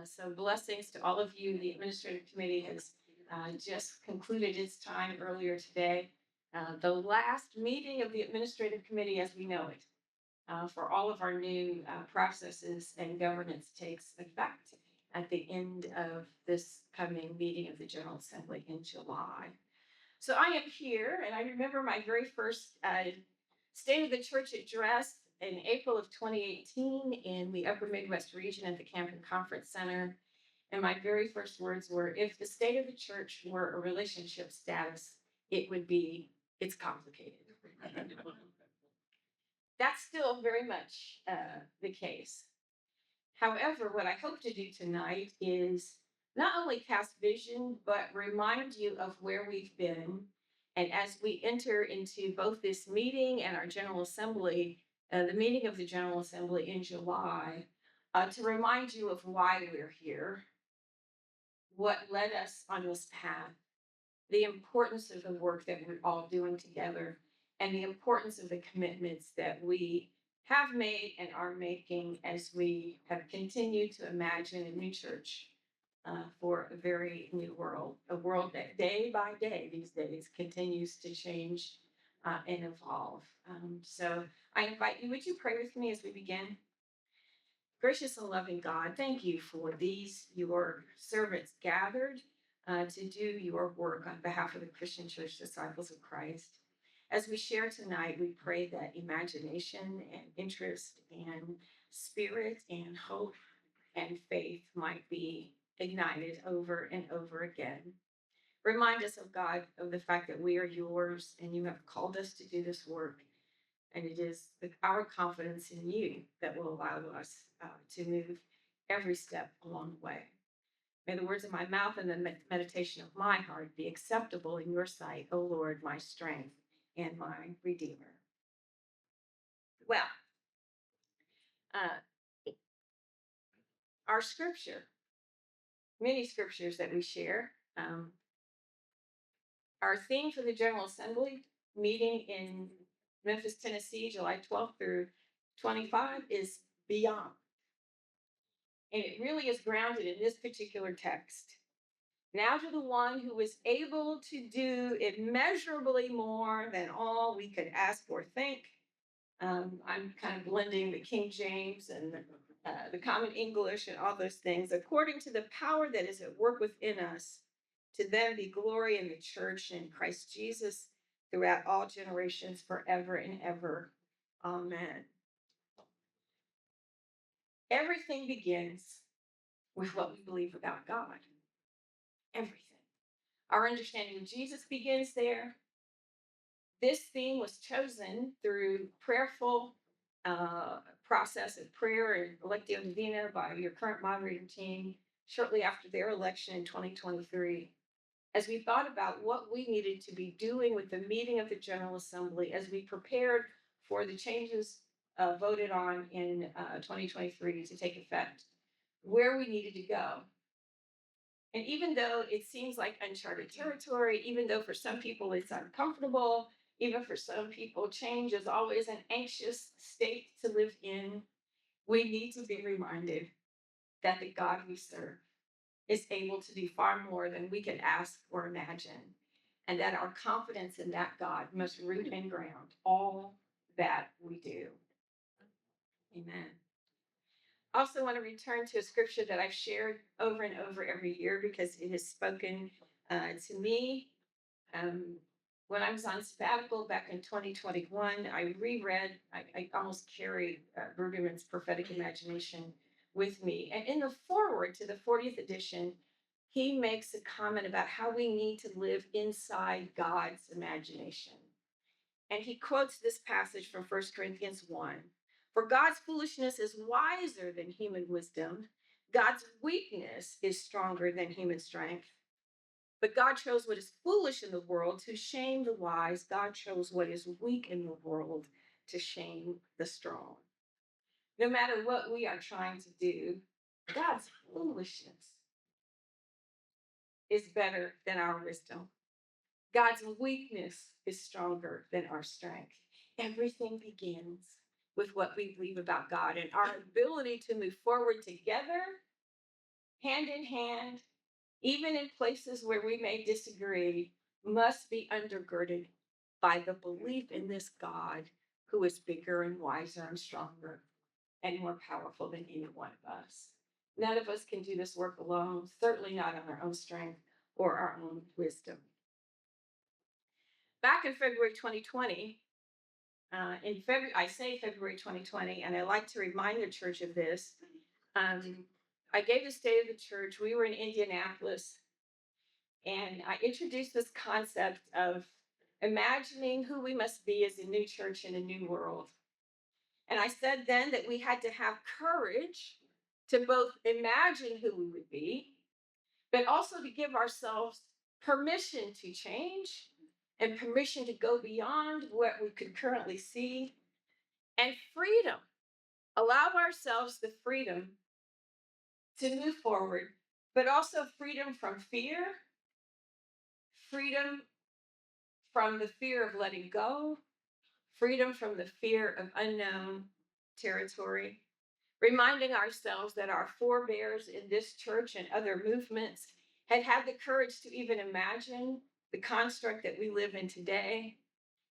So blessings to all of you. The administrative committee has just concluded its time earlier today. The last meeting of the administrative committee as we know it for all of our new processes and governance takes effect at the end of this coming meeting of the General Assembly in July. So I am here, and I remember my very first State of the Church address in April of 2018 in the Upper Midwest region at the Camping Conference Center. And my very first words were, if the state of the church were a relationship status, it would be, it's complicated. That's still very much the case. However, what I hope to do tonight is not only cast vision, but remind you of where we've been. And as we enter into both this meeting and our General Assembly, the meeting of the General Assembly in July, to remind you of why we're here, what led us on this path, the importance of the work that we're all doing together, and the importance of the commitments that we have made and are making as we have continued to imagine a new church for a very new world, a world that day by day these days continues to change and evolve. So I invite you, would you pray with me as we begin? Gracious and loving God, thank you for these, your servants gathered to do your work on behalf of the Christian Church Disciples of Christ. As we share tonight, we pray that imagination and interest and spirit and hope and faith might be ignited over and over again. Remind us, of God, of the fact that we are yours and you have called us to do this work. And it is our confidence in you that will allow us to move every step along the way. May the words of my mouth and the meditation of my heart be acceptable in your sight, O Lord, my strength and my Redeemer. Well, our scripture, many scriptures that we share, our theme for the General Assembly meeting in Memphis, Tennessee, July 12th through 25 is beyond. And it really is grounded in this particular text. Now to the one who is able to do immeasurably more than all we could ask or think. I'm kind of blending the King James and the Common English and all those things. According to the power that is at work within us, to them be glory in the church and Christ Jesus throughout all generations, forever and ever. Amen. Everything begins with what we believe about God. Everything. Our understanding of Jesus begins there. This theme was chosen through prayerful process of prayer and Electio Divina by your current moderating team shortly after their election in 2023. As we thought about what we needed to be doing with the meeting of the General Assembly, as we prepared for the changes voted on in 2023 to take effect, where we needed to go. And even though it seems like uncharted territory, even though for some people it's uncomfortable, even for some people change is always an anxious state to live in, we need to be reminded that the God we serve is able to do far more than we can ask or imagine, and that our confidence in that God must root and ground all that we do. Amen. I also want to return to a scripture that I've shared over and over every year because it has spoken to me. When I was on sabbatical back in 2021, I reread, I almost carry Brueggemann's Prophetic Imagination with me. And in the foreword to the 40th edition, he makes a comment about how we need to live inside God's imagination. And he quotes this passage from 1 Corinthians 1. For God's foolishness is wiser than human wisdom. God's weakness is stronger than human strength. But God chose what is foolish in the world to shame the wise. God chose what is weak in the world to shame the strong. No matter what we are trying to do, God's foolishness is better than our wisdom. God's weakness is stronger than our strength. Everything begins with what we believe about God, and our ability to move forward together hand in hand, even in places where we may disagree, must be undergirded by the belief in this God who is bigger and wiser and stronger and more powerful than any one of us. None of us can do this work alone, certainly not on our own strength or our own wisdom. Back in February 2020, I say February 2020, and I like to remind the church of this. I gave the state of the church. We were in Indianapolis, and I introduced this concept of imagining who we must be as a new church in a new world. And I said then that we had to have courage to both imagine who we would be, but also to give ourselves permission to change and permission to go beyond what we could currently see, and freedom. Allow ourselves the freedom to move forward, but also freedom from fear, freedom from the fear of letting go, freedom from the fear of unknown territory, reminding ourselves that our forebears in this church and other movements had had the courage to even imagine the construct that we live in today,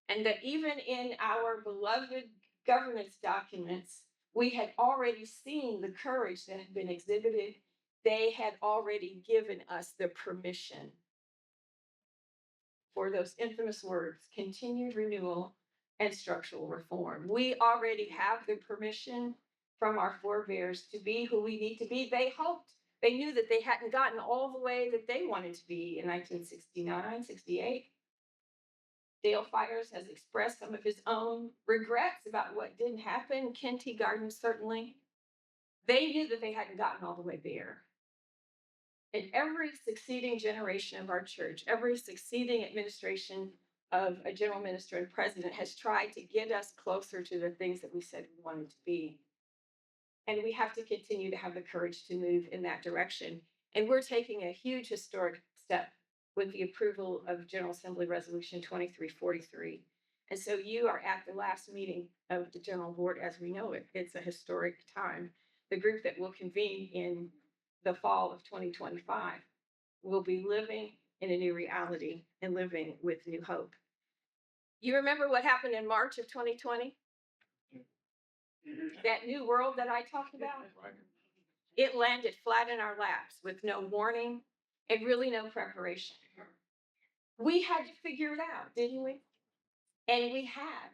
and that even in our beloved governance documents, we had already seen the courage that had been exhibited. They had already given us the permission for those infamous words, continued renewal and structural reform. We already have the permission from our forebears to be who we need to be. They knew that they hadn't gotten all the way that they wanted to be in 1969, 68. Dale Fires has expressed some of his own regrets about what didn't happen. Ken T. Garden, certainly. They knew that they hadn't gotten all the way there. And every succeeding generation of our church, every succeeding administration of a general minister and president has tried to get us closer to the things that we said we wanted to be. And we have to continue to have the courage to move in that direction. And we're taking a huge historic step with the approval of General Assembly Resolution 2343. And so you are at the last meeting of the General Board as we know it. It's a historic time. The group that will convene in the fall of 2025 will be living in a new reality and living with new hope. You remember what happened in March of 2020? That new world that I talked about? It landed flat in our laps with no warning and really no preparation. We had to figure it out, didn't we? And we have.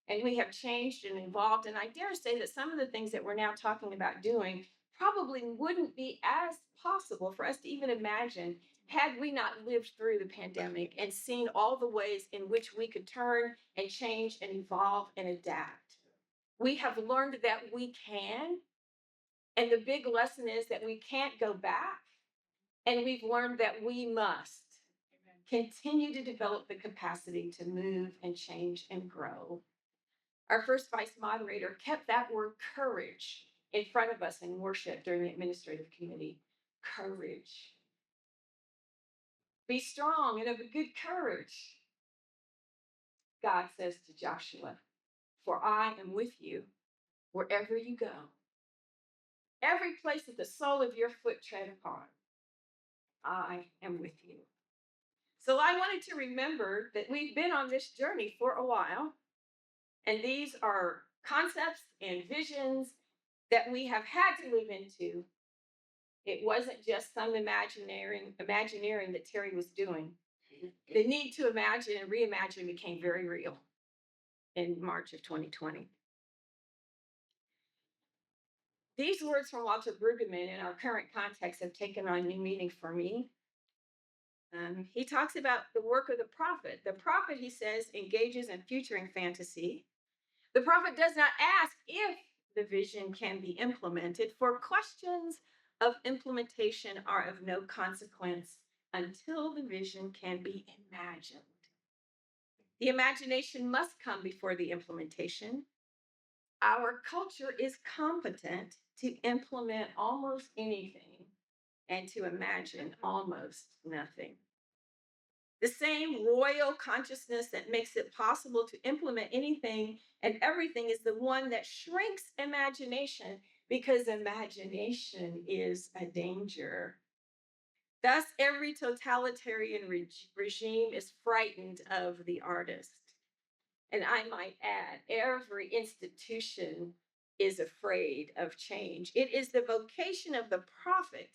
And we have changed and evolved. And I dare say that some of the things that we're now talking about doing probably wouldn't be as possible for us to even imagine had we not lived through the pandemic and seen all the ways in which we could turn and change and evolve and adapt. We have learned that we can. And the big lesson is that we can't go back. And we've learned that we must continue to develop the capacity to move and change and grow. Our first vice moderator kept that word courage in front of us in worship during the administrative committee. Courage. Be strong and of a good courage. God says to Joshua, for I am with you wherever you go. Every place that the sole of your foot tread upon, I am with you. So I wanted to remember that we've been on this journey for a while, and these are concepts and visions that we have had to live into. It wasn't just some imagineering that Terri was doing. The need to imagine and reimagine became very real in March of 2020. These words from Walter Brueggemann in our current context have taken on new meaning for me. He talks about the work of the prophet. The prophet, he says, engages in futuring fantasy. The prophet does not ask if the vision can be implemented, for questions of implementation are of no consequence until the vision can be imagined. The imagination must come before the implementation. Our culture is competent to implement almost anything and to imagine almost nothing. The same royal consciousness that makes it possible to implement anything and everything is the one that shrinks imagination because imagination is a danger. Thus, every totalitarian regime is frightened of the artist. And I might add, every institution is afraid of change. It is the vocation of the prophet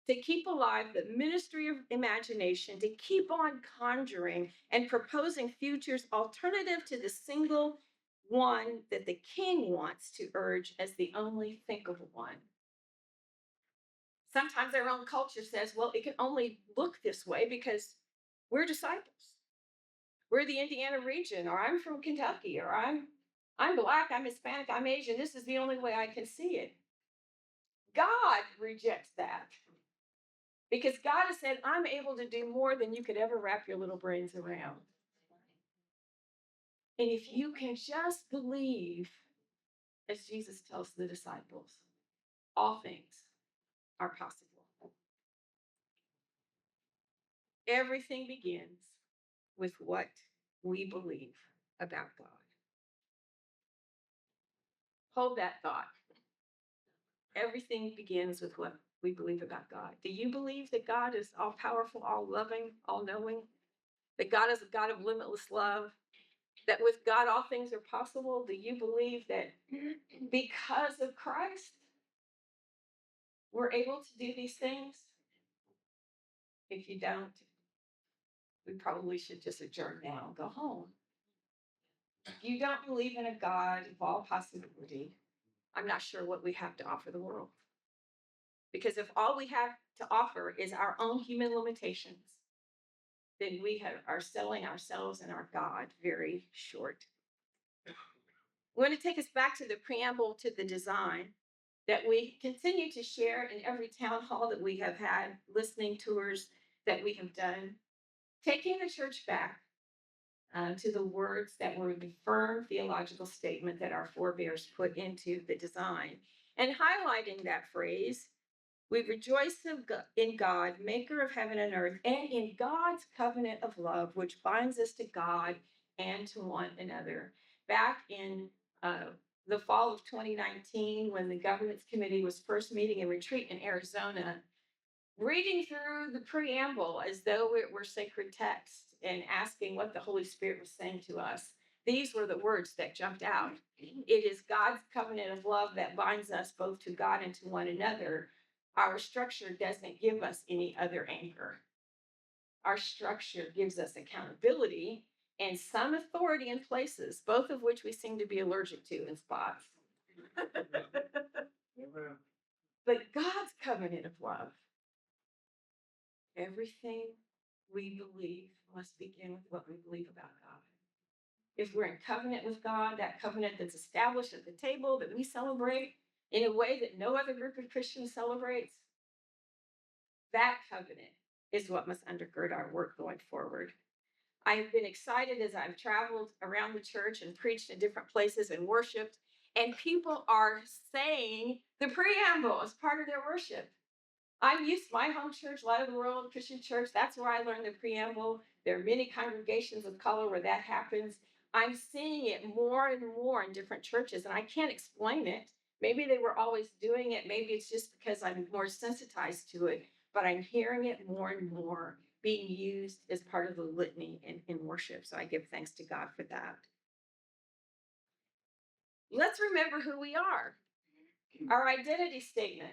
to keep alive the ministry of imagination, to keep on conjuring and proposing futures alternative to the single one that the king wants to urge as the only thinkable one. Sometimes our own culture says, well, it can only look this way because we're disciples. We're the Indiana region, or I'm from Kentucky, or I'm Black, I'm Hispanic, I'm Asian. This is the only way I can see it. God rejects that. Because God has said, I'm able to do more than you could ever wrap your little brains around. And if you can just believe, as Jesus tells the disciples, all things are possible. Everything begins with what we believe about God. Hold that thought. Everything begins with what we believe about God. Do you believe that God is all powerful, all loving, all knowing? That God is a God of limitless love? That with God all things are possible? Do you believe that because of Christ, we're able to do these things? If you don't, we probably should just adjourn now and go home. If you don't believe in a God of all possibility, I'm not sure what we have to offer the world. Because if all we have to offer is our own human limitations, then we are selling ourselves and our God very short. We want to take us back to the preamble to the design that we continue to share in every town hall that we have had, listening tours that we have done, taking the church back to the words that were the firm theological statement that our forebears put into the design, and highlighting that phrase, we rejoice in God, maker of heaven and earth, and in God's covenant of love, which binds us to God and to one another. Back in the fall of 2019, when the governance committee was first meeting in retreat in Arizona, reading through the preamble as though it were sacred text and asking what the Holy Spirit was saying to us, these were the words that jumped out. It is God's covenant of love that binds us both to God and to one another. Our structure doesn't give us any other anchor. Our structure gives us accountability and some authority in places, both of which we seem to be allergic to in spots. But God's covenant of love, everything we believe must begin with what we believe about God. If we're in covenant with God, that covenant that's established at the table that we celebrate in a way that no other group of Christians celebrates, that covenant is what must undergird our work going forward. I have been excited as I've traveled around the church and preached in different places and worshiped, and people are saying the preamble as part of their worship. I'm used to my home church, Light of the World Christian Church. That's where I learned the preamble. There are many congregations of color where that happens. I'm seeing it more and more in different churches, and I can't explain it. Maybe they were always doing it. Maybe it's just because I'm more sensitized to it, but I'm hearing it more and more being used as part of the litany in worship. So I give thanks to God for that. Let's remember who we are. Our identity statement,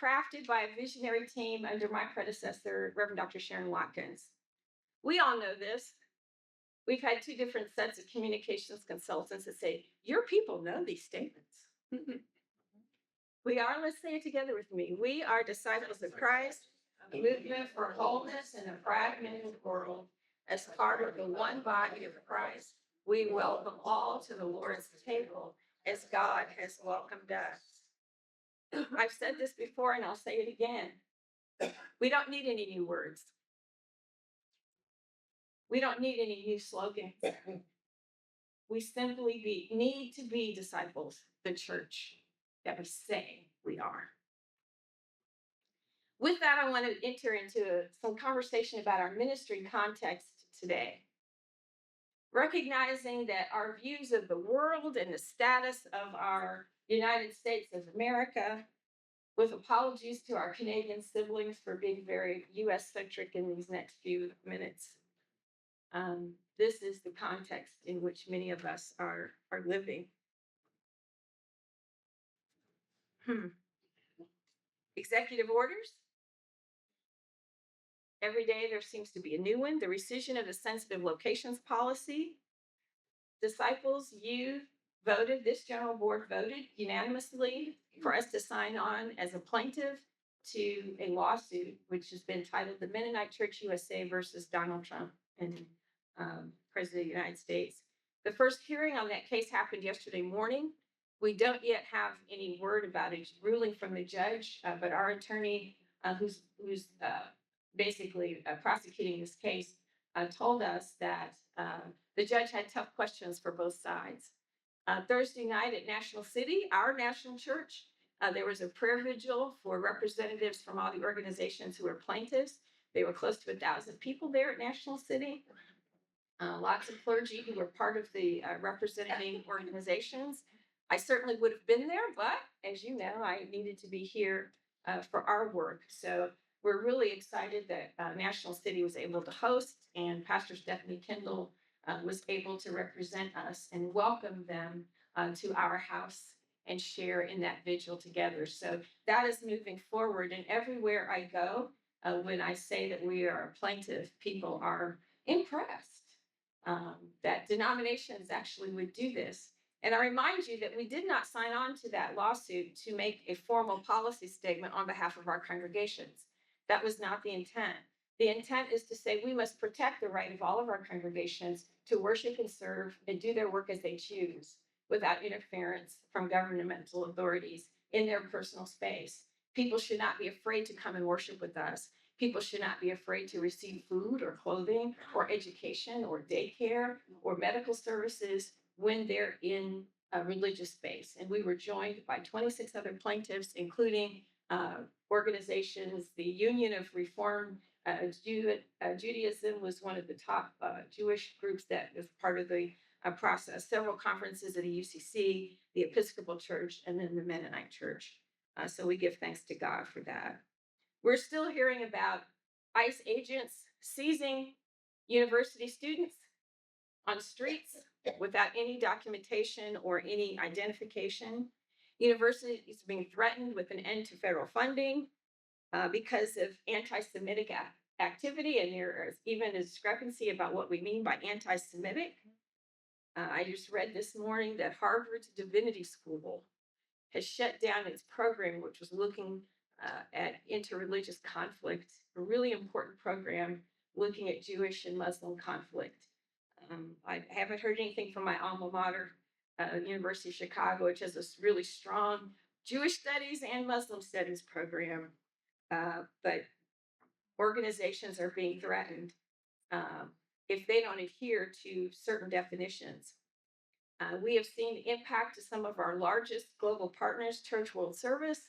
crafted by a visionary team under my predecessor, Reverend Dr. Sharon Watkins. We all know this. We've had two different sets of communications consultants that say, your people know these statements. We are, let's say it together with me, we are disciples of Christ, a movement for wholeness in a fragmented world. As part of the one body of Christ, we welcome all to the Lord's table as God has welcomed us. I've said this before and I'll say it again. We don't need any new words. We don't need any new slogans. We simply need to be disciples, the church that we say we are. With that, I want to enter into some conversation about our ministry context today. recognizing that our views of the world and the status of our United States of America, with apologies to our Canadian siblings for being very US centric in these next few minutes. This is the context in which many of us are living. Executive orders. Every day there seems to be a new one. The rescission of the sensitive locations policy. Disciples, you voted, this general board voted unanimously for us to sign on as a plaintiff to a lawsuit, which has been titled the Mennonite Church USA versus Donald Trump and President of the United States. The first hearing on that case happened yesterday morning. We don't yet have any word about a ruling from the judge, but our attorney, who's basically prosecuting this case, told us that the judge had tough questions for both sides. Thursday night at National City, our national church, there was a prayer vigil for representatives from all the organizations who were plaintiffs. There were close to 1,000 people there at National City. Lots of clergy who were part of the representing organizations. I certainly would have been there, but as you know, I needed to be here for our work. So we're really excited that National City was able to host, and Pastor Stephanie Kendall was able to represent us and welcome them to our house and share in that vigil together. So that is moving forward. And everywhere I go, when I say that we are a plaintiff, people are impressed that denominations actually would do this. And I remind you that we did not sign on to that lawsuit to make a formal policy statement on behalf of our congregations. That was not the intent. The intent is to say we must protect the right of all of our congregations to worship and serve and do their work as they choose without interference from governmental authorities in their personal space. People should not be afraid to come and worship with us. People should not be afraid to receive food or clothing or education or daycare or medical services when they're in a religious space. And we were joined by 26 other plaintiffs, including organizations. The Union of Reform Judaism was one of the top Jewish groups that was part of the process. Several conferences at the UCC, the Episcopal Church, and then the Mennonite Church. So we give thanks to God for that. We're still hearing about ICE agents seizing university students on streets without any documentation or any identification. Universities being threatened with an end to federal funding because of anti-Semitic activity, and there is even a discrepancy about what we mean by anti-Semitic. I just read this morning that Harvard's Divinity School has shut down its program, which was looking at interreligious conflict, a really important program looking at Jewish and Muslim conflict. I haven't heard anything from my alma mater, University of Chicago, which has this really strong Jewish studies and Muslim studies program. But organizations are being threatened if they don't adhere to certain definitions. We have seen the impact of some of our largest global partners, Church World Service.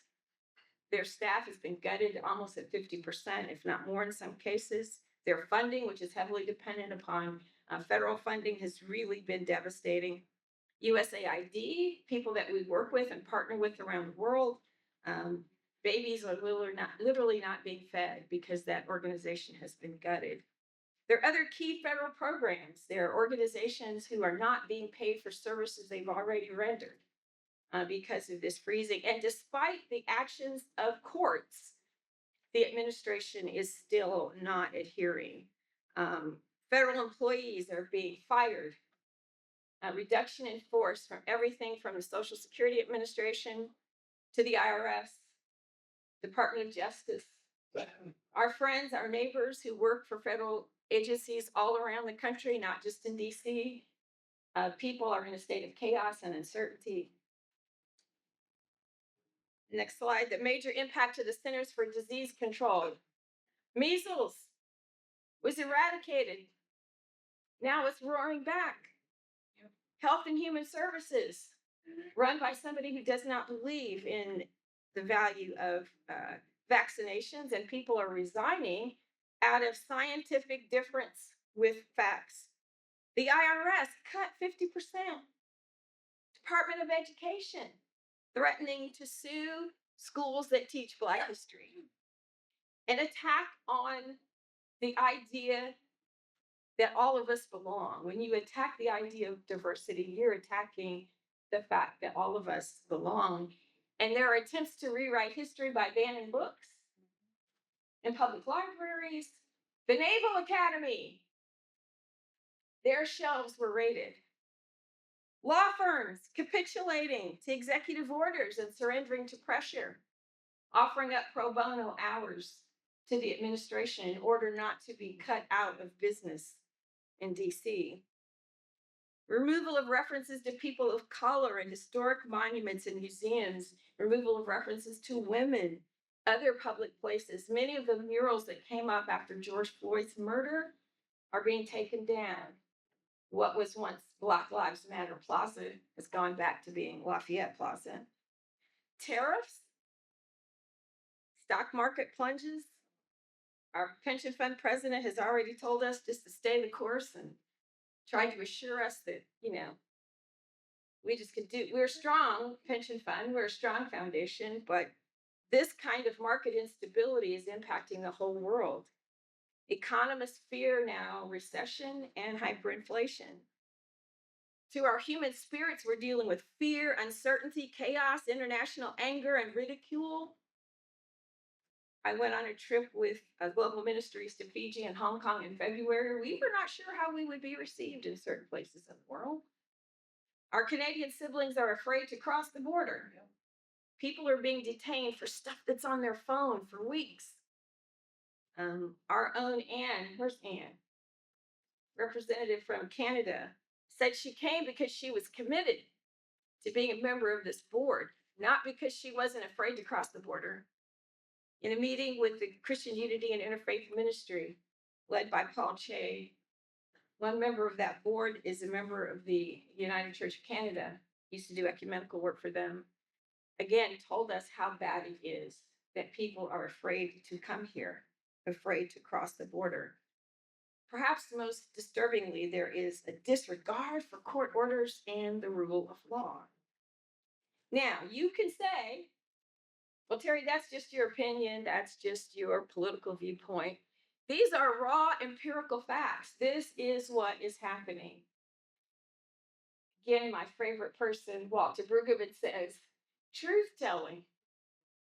Their staff has been gutted almost at 50%, if not more in some cases. Their funding, which is heavily dependent upon federal funding, has really been devastating. USAID, people that we work with and partner with around the world, babies are literally not being fed because that organization has been gutted. There are other key federal programs. There are organizations who are not being paid for services they've already rendered because of this freezing. And despite the actions of courts, the administration is still not adhering. Federal employees are being fired. Reduction in force from everything from the Social Security Administration to the IRS, Department of Justice. Our friends, our neighbors who work for federal agencies all around the country, not just in DC, people are in a state of chaos and uncertainty. Next slide. The major impact to the Centers for Disease Control. Measles was eradicated. Now it's roaring back. Health and Human Services, run by somebody who does not believe in the value of vaccinations, and people are resigning out of scientific difference with facts. The IRS cut 50%. Department of Education threatening to sue schools that teach Black history. An attack on the idea that all of us belong. When you attack the idea of diversity, you're attacking the fact that all of us belong. And there are attempts to rewrite history by banning books in public libraries. The Naval Academy, their shelves were raided. Law firms capitulating to executive orders and surrendering to pressure, offering up pro bono hours to the administration in order not to be cut out of business in DC. Removal of references to people of color in historic monuments and museums, removal of references to women, other public places. Many of the murals that came up after George Floyd's murder are being taken down. What was once Black Lives Matter Plaza has gone back to being Lafayette Plaza. Tariffs, stock market plunges. Our pension fund president has already told us just to stay the course and tried to assure us that, we just could do, we're a strong pension fund, we're a strong foundation, but this kind of market instability is impacting the whole world. Economists fear now recession and hyperinflation. To our human spirits, we're dealing with fear, uncertainty, chaos, international anger, and ridicule. I went on a trip with global ministries to Fiji and Hong Kong in February. We were not sure how we would be received in certain places in the world. Our Canadian siblings are afraid to cross the border. People are being detained for stuff that's on their phone for weeks. Our own Anne, where's Anne? Representative from Canada, said she came because she was committed to being a member of this board, not because she wasn't afraid to cross the border. In a meeting with the Christian Unity and Interfaith Ministry, led by Paul Che, one member of that board is a member of the United Church of Canada, used to do ecumenical work for them. Again, told us how bad it is that people are afraid to come here, afraid to cross the border. Perhaps most disturbingly, there is a disregard for court orders and the rule of law. Now, you can say, well, Terri, that's just your opinion, that's just your political viewpoint. These are raw empirical facts. This is what is happening. Again, my favorite person, Walter Brueggemann, says, truth telling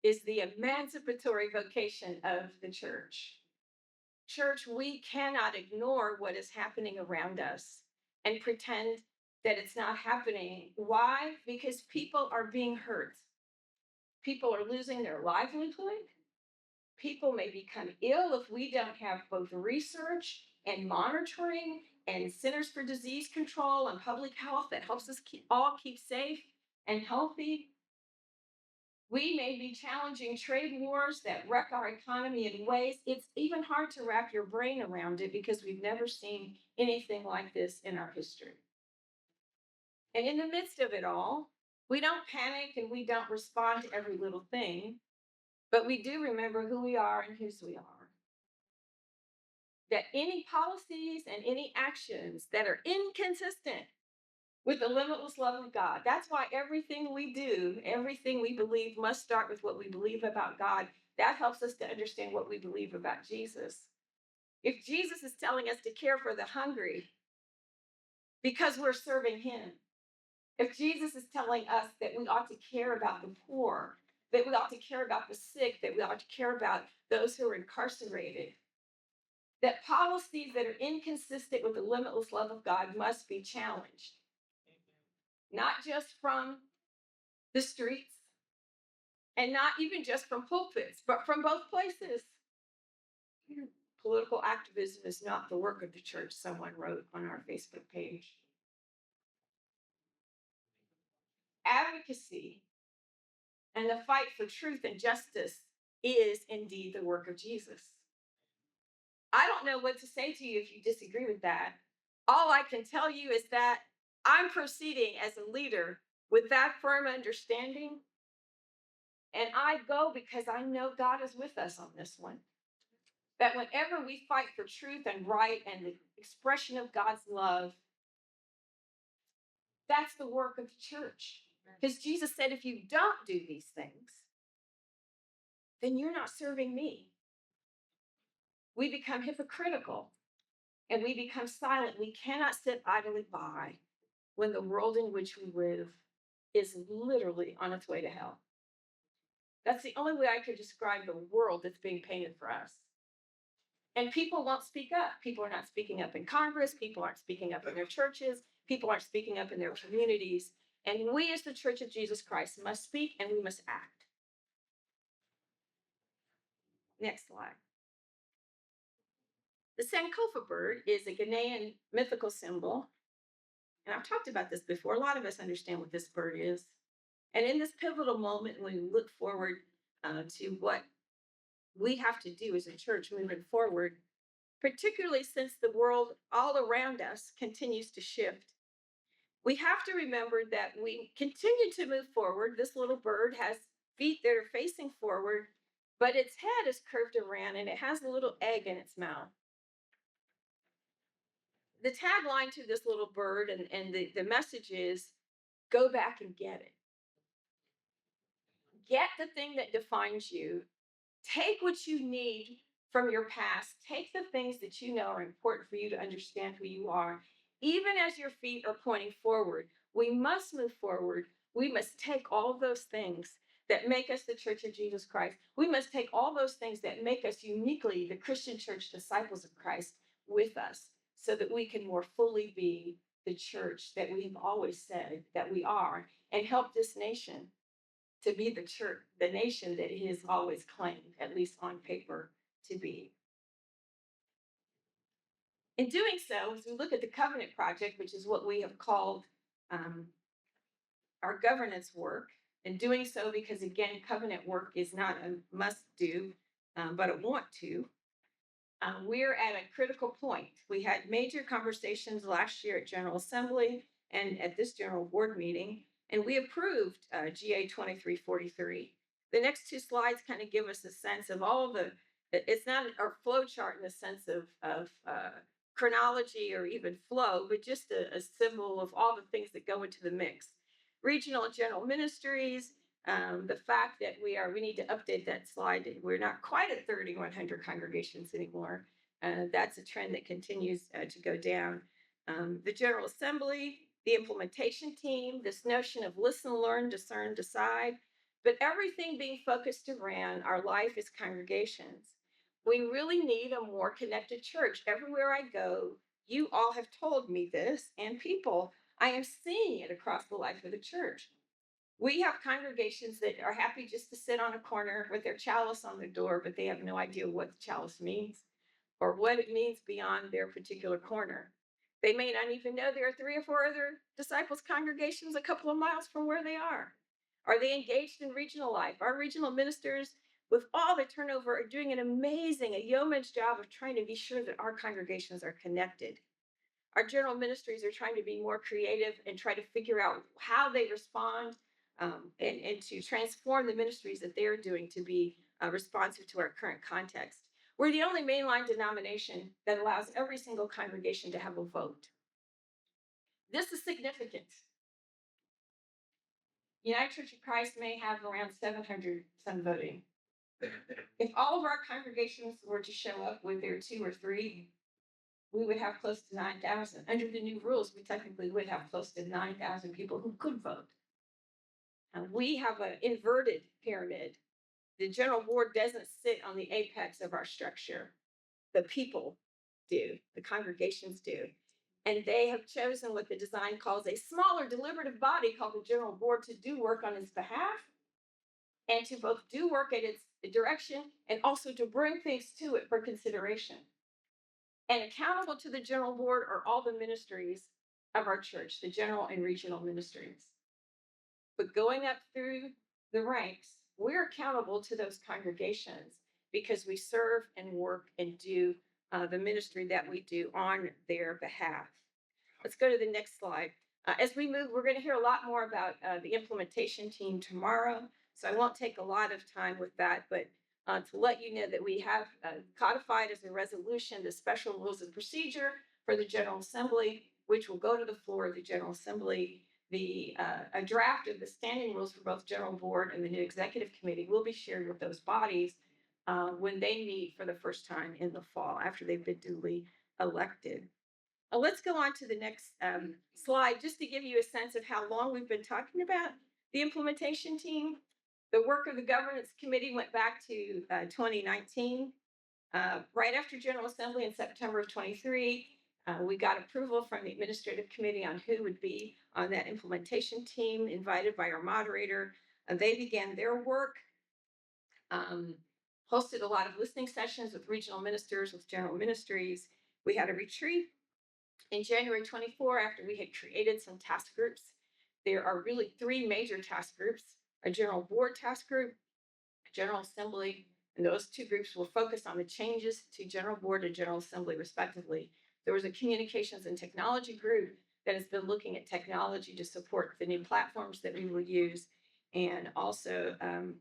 is the emancipatory vocation of the church. Church, we cannot ignore what is happening around us and pretend that it's not happening. Why? Because people are being hurt. People are losing their livelihood. People may become ill if we don't have both research and monitoring and Centers for Disease Control and public health that helps us all keep safe and healthy. We may be challenging trade wars that wreck our economy in ways it's even hard to wrap your brain around it because we've never seen anything like this in our history. And in the midst of it all, we don't panic and we don't respond to every little thing, but we do remember who we are and whose we are. That any policies and any actions that are inconsistent with the limitless love of God. That's why everything we do, everything we believe must start with what we believe about God. That helps us to understand what we believe about Jesus. If Jesus is telling us to care for the hungry because we're serving him, if Jesus is telling us that we ought to care about the poor, that we ought to care about the sick, that we ought to care about those who are incarcerated, that policies that are inconsistent with the limitless love of God must be challenged. Not just from the streets and not even just from pulpits, but from both places. Political activism is not the work of the church, someone wrote on our Facebook page. Advocacy and the fight for truth and justice is indeed the work of Jesus. I don't know what to say to you if you disagree with that. All I can tell you is that I'm proceeding as a leader with that firm understanding. And I go because I know God is with us on this one. That whenever we fight for truth and right and the expression of God's love, That's the work of the church. Because Jesus said, if you don't do these things, then you're not serving me. We become hypocritical and we become silent. We cannot sit idly by when the world in which we live is literally on its way to hell. That's the only way I could describe the world that's being painted for us. And people won't speak up. People are not speaking up in Congress. People aren't speaking up in their churches. People aren't speaking up in their communities. And we, as the Church of Jesus Christ, must speak and we must act. Next slide. The Sankofa bird is a Ghanaian mythical symbol. And I've talked about this before. A lot of us understand what this bird is. And in this pivotal moment, when we look forward to what we have to do as a church moving forward, particularly since the world all around us continues to shift, we have to remember that we continue to move forward. This little bird has feet that are facing forward, but its head is curved around and it has a little egg in its mouth. The tagline to this little bird and the message is go back and get it. Get the thing that defines you. Take what you need from your past. Take the things that you know are important for you to understand who you are. Even as your feet are pointing forward, we must move forward. We must take all those things that make us the Church of Jesus Christ. We must take all those things that make us uniquely the Christian church disciples of Christ with us so that we can more fully be the church that we've always said that we are and help this nation to be the church, the nation that he has always claimed, at least on paper, to be. In doing so, as we look at the Covenant Project, which is what we have called our governance work, and doing so because, again, covenant work is not a must do, but a want to, we're at a critical point. We had major conversations last year at General Assembly and at this General Board meeting, and we approved GA 2343. The next two slides kind of give us a sense of all the, it's not a flow chart in the sense of chronology or even flow, but just a symbol of all the things that go into the mix. Regional and general ministries, the fact that we need to update that slide. We're not quite at 3,100 congregations anymore. That's a trend that continues to go down. The General Assembly, the implementation team, this notion of listen, learn, discern, decide, but everything being focused around our life as congregations. We really need a more connected church. Everywhere I go, you all have told me this, and people, I am seeing it across the life of the church. We have congregations that are happy just to sit on a corner with their chalice on their door, but they have no idea what the chalice means or what it means beyond their particular corner. They may not even know there are 3 or 4 other disciples' congregations a couple of miles from where they are. Are they engaged in regional life? Our regional ministers, with all the turnover, are doing an amazing, a yeoman's job of trying to be sure that our congregations are connected. Our general ministries are trying to be more creative and try to figure out how they respond and to transform the ministries that they're doing to be responsive to our current context. We're the only mainline denomination that allows every single congregation to have a vote. This is significant. United Church of Christ may have around 700 some voting. If all of our congregations were to show up with their 2 or 3, we would have close to 9,000. Under the new rules, we technically would have close to 9,000 people who could vote. We have an inverted pyramid. The general board doesn't sit on the apex of our structure. The people do, the congregations do. And they have chosen what the design calls a smaller deliberative body called the general board to do work on its behalf and to both do work at its direction and also to bring things to it for consideration. And accountable to the general board are all the ministries of our church, the general and regional ministries. But going up through the ranks, we're accountable to those congregations because we serve and work and do the ministry that we do on their behalf. Let's go to the next slide. As we move, we're going to hear a lot more about the implementation team tomorrow. So I won't take a lot of time with that, but to let you know that we have codified as a resolution the special rules of procedure for the General Assembly, which will go to the floor of the General Assembly a draft of the standing rules for both general board and the new executive committee will be shared with those bodies when they meet for the first time in the fall after they've been duly elected. Let's go on to the next slide just to give you a sense of how long we've been talking about the implementation team. The work of the governance committee went back to 2019. Right after General Assembly in September of 23, we got approval from the administrative committee on who would be on that implementation team, invited by our moderator. They began their work, hosted a lot of listening sessions with regional ministers, with general ministries. We had a retreat in January 24 after we had created some task groups. There are really three major task groups: a general board task group, General Assembly, and those two groups will focus on the changes to General Board and General Assembly, respectively. There was a communications and technology group that has been looking at technology to support the new platforms that we will use. And also,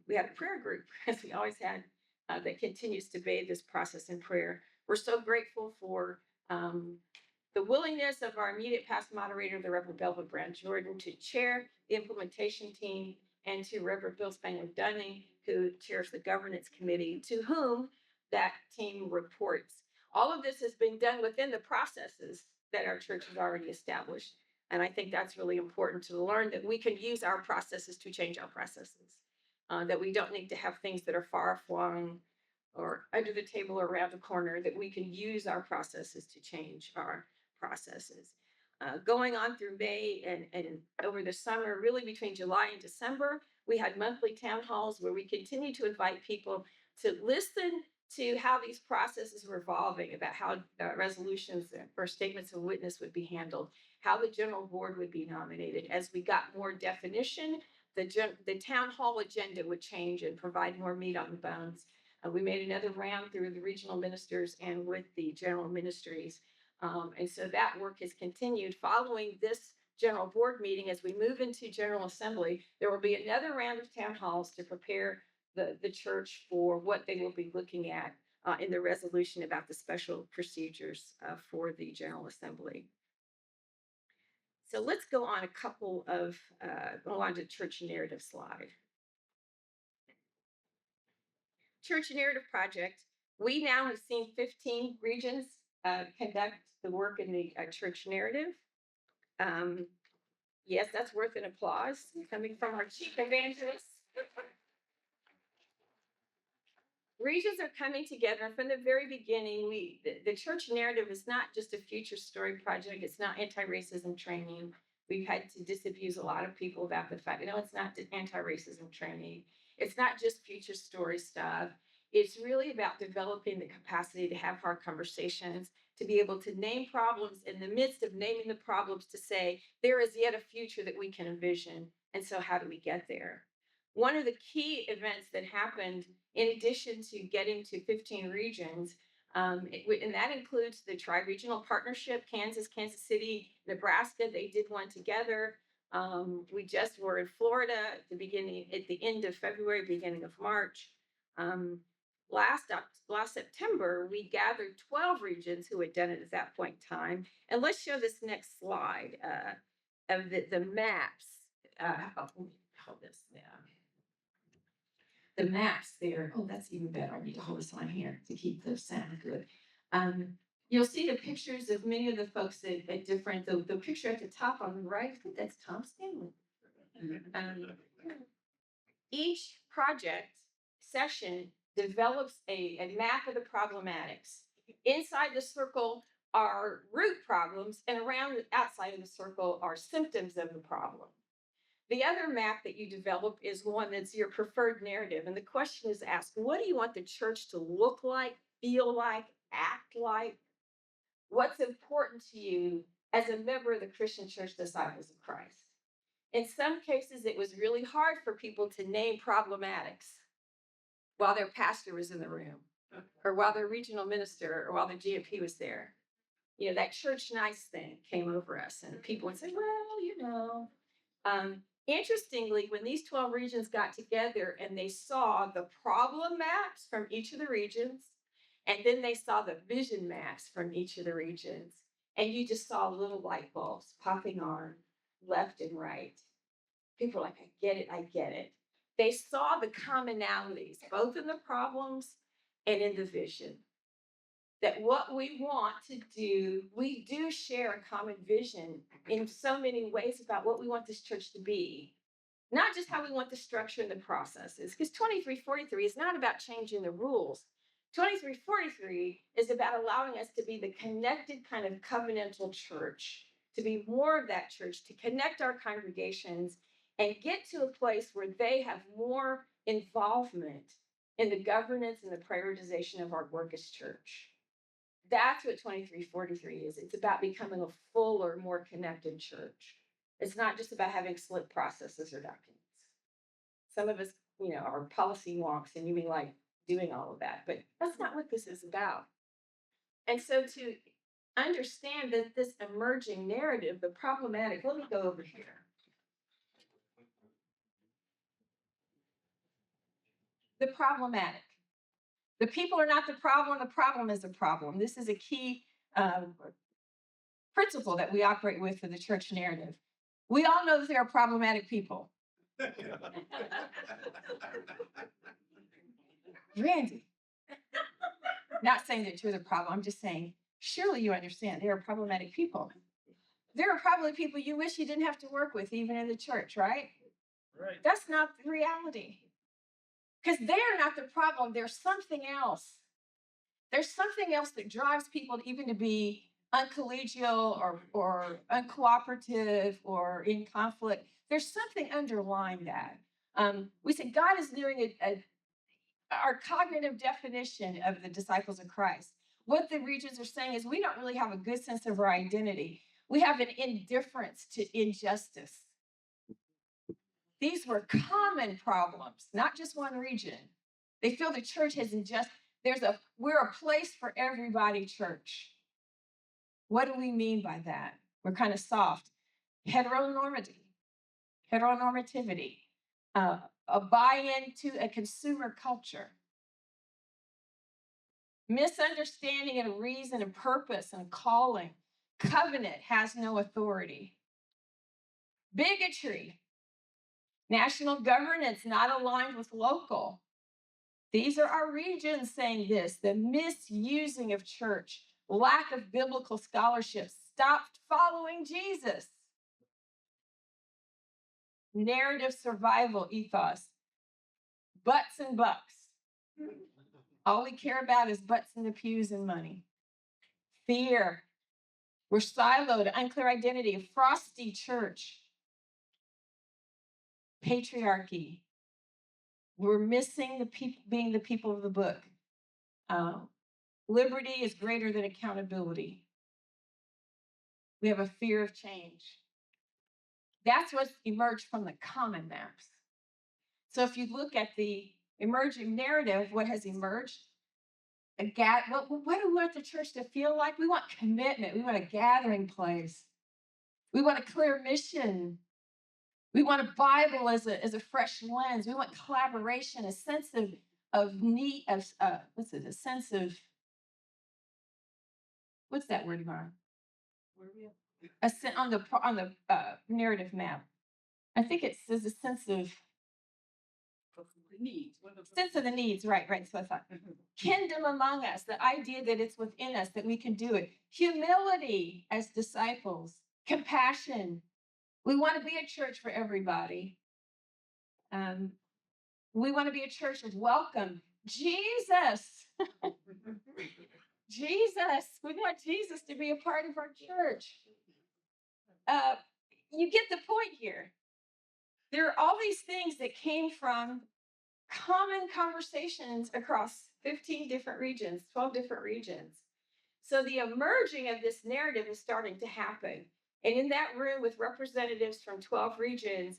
we had a prayer group, as we always had, that continues to bathe this process in prayer. We're so grateful for the willingness of our immediate past moderator, the Reverend Belva Brown Jordan, to chair the implementation team, and to Reverend Bill Spangler Dunning, who chairs the governance committee, to whom that team reports. All of this has been done within the processes that our church has already established. And I think that's really important to learn, that we can use our processes to change our processes, that we don't need to have things that are far flung or under the table or around the corner, that we can use our processes to change our processes. Going on through May and over the summer, really between July and December, we had monthly town halls where we continue to invite people to listen to how these processes were evolving, about how resolutions or statements of witness would be handled, how the general board would be nominated. As we got more definition, the town hall agenda would change and provide more meat on the bones. We made another round through the regional ministers and with the general ministries. And so that work has continued following this general board meeting. As we move into General Assembly, there will be another round of town halls to prepare the church for what they will be looking at in the resolution about the special procedures for the General Assembly. So let's go on go on to church narrative slide. Church narrative project. We now have seen 15 regions conduct the work in the church narrative. Yes, that's worth an applause coming from our chief evangelist. Regions are coming together, and from the very beginning, the church narrative is not just a future story project. It's not anti-racism training. We've had to disabuse a lot of people about the fact, no, it's not anti-racism training. It's not just future story stuff. It's really about developing the capacity to have hard conversations, to be able to name problems in the midst of naming the problems, to say, there is yet a future that we can envision. And so how do we get there? One of the key events that happened, in addition to getting to 15 regions, and that includes the Tri-Regional Partnership, Kansas, Kansas City, Nebraska, they did one together. We just were in Florida at the end of February, beginning of March. Last September, we gathered 12 regions who had done it at that point in time. And let's show this next slide of the maps. Hold this down. The maps there. Oh, that's even better. I need to hold this on here to keep the sound good. You'll see the pictures of many of the folks at different, the picture at the top on the right, I think that's Tom Stanley. Each project session develops a map of the problematics. Inside the circle are root problems, and around the outside of the circle are symptoms of the problem. The other map that you develop is one that's your preferred narrative. And the question is asked, what do you want the church to look like, feel like, act like? What's important to you as a member of the Christian Church Disciples of Christ? In some cases, it was really hard for people to name problematics while their pastor was in the room, or while their regional minister, or while the GMP was there. You know, that church nice thing came over us, and people would say, well, you know. Interestingly, when these 12 regions got together and they saw the problem maps from each of the regions, and then they saw the vision maps from each of the regions, and you just saw little light bulbs popping on. left and right. People are like, I get it, I get it. They saw the commonalities, both in the problems and in the vision. That what we want to do, we do share a common vision in so many ways about what we want this church to be. Not just how we want the structure and the processes, because 2343 is not about changing the rules. 2343 is about allowing us to be the connected kind of covenantal church, to be more of that church, to connect our congregations and get to a place where they have more involvement in the governance and the prioritization of our work as church. That's what 2343 is. It's about becoming a fuller, more connected church. It's not just about having slick processes or documents. Some of us, are policy wonks and you mean like doing all of that, but that's not what this is about. And so to understand that this emerging narrative, the problematic, let me go over here. The problematic. The people are not the problem is the problem. This is a key principle that we operate with for the church narrative. We all know that there are problematic people. Randy, not saying that you're the problem. I'm just saying, surely you understand there are problematic people. There are probably people you wish you didn't have to work with, even in the church, right? Right. That's not the reality. Because they're not the problem. There's something else. There's something else that drives people even to be uncollegial or uncooperative or in conflict. There's something underlying that. We say God is nearing our cognitive definition of the disciples of Christ. What the regions are saying is we don't really have a good sense of our identity. We have an indifference to injustice. These were common problems, not just one region. They feel the church has injustice. We're a place for everybody church. What do we mean by that? We're kind of soft. Heteronormativity, a buy-in to a consumer culture. Misunderstanding and a reason and purpose and calling. Covenant has no authority. Bigotry. National governance not aligned with local. These are our regions saying this. The misusing of church, lack of biblical scholarship, stopped following Jesus. Narrative survival ethos, butts and bucks. All we care about is butts in the pews and money. Fear. We're siloed, unclear identity, a frosty church. Patriarchy. We're missing the people being the people of the book. Liberty is greater than accountability. We have a fear of change. That's what's emerged from the common maps. So if you look at the emerging narrative, what has emerged? What do we want the church to feel like? We want commitment. We want a gathering place. We want a clear mission. We want a Bible as a fresh lens. We want collaboration, a sense of need, a sense of, what's that word, Yvonne? On the narrative map. I think it says a sense of needs. Sense of the needs, right. So I thought, kingdom among us, the idea that it's within us, that we can do it. Humility as disciples, compassion. We want to be a church for everybody. We want to be a church of welcome. Jesus. Jesus. We want Jesus to be a part of our church. You get the point here. There are all these things that came from common conversations across 15 different regions, 12 different regions. So the emerging of this narrative is starting to happen. And in that room with representatives from 12 regions,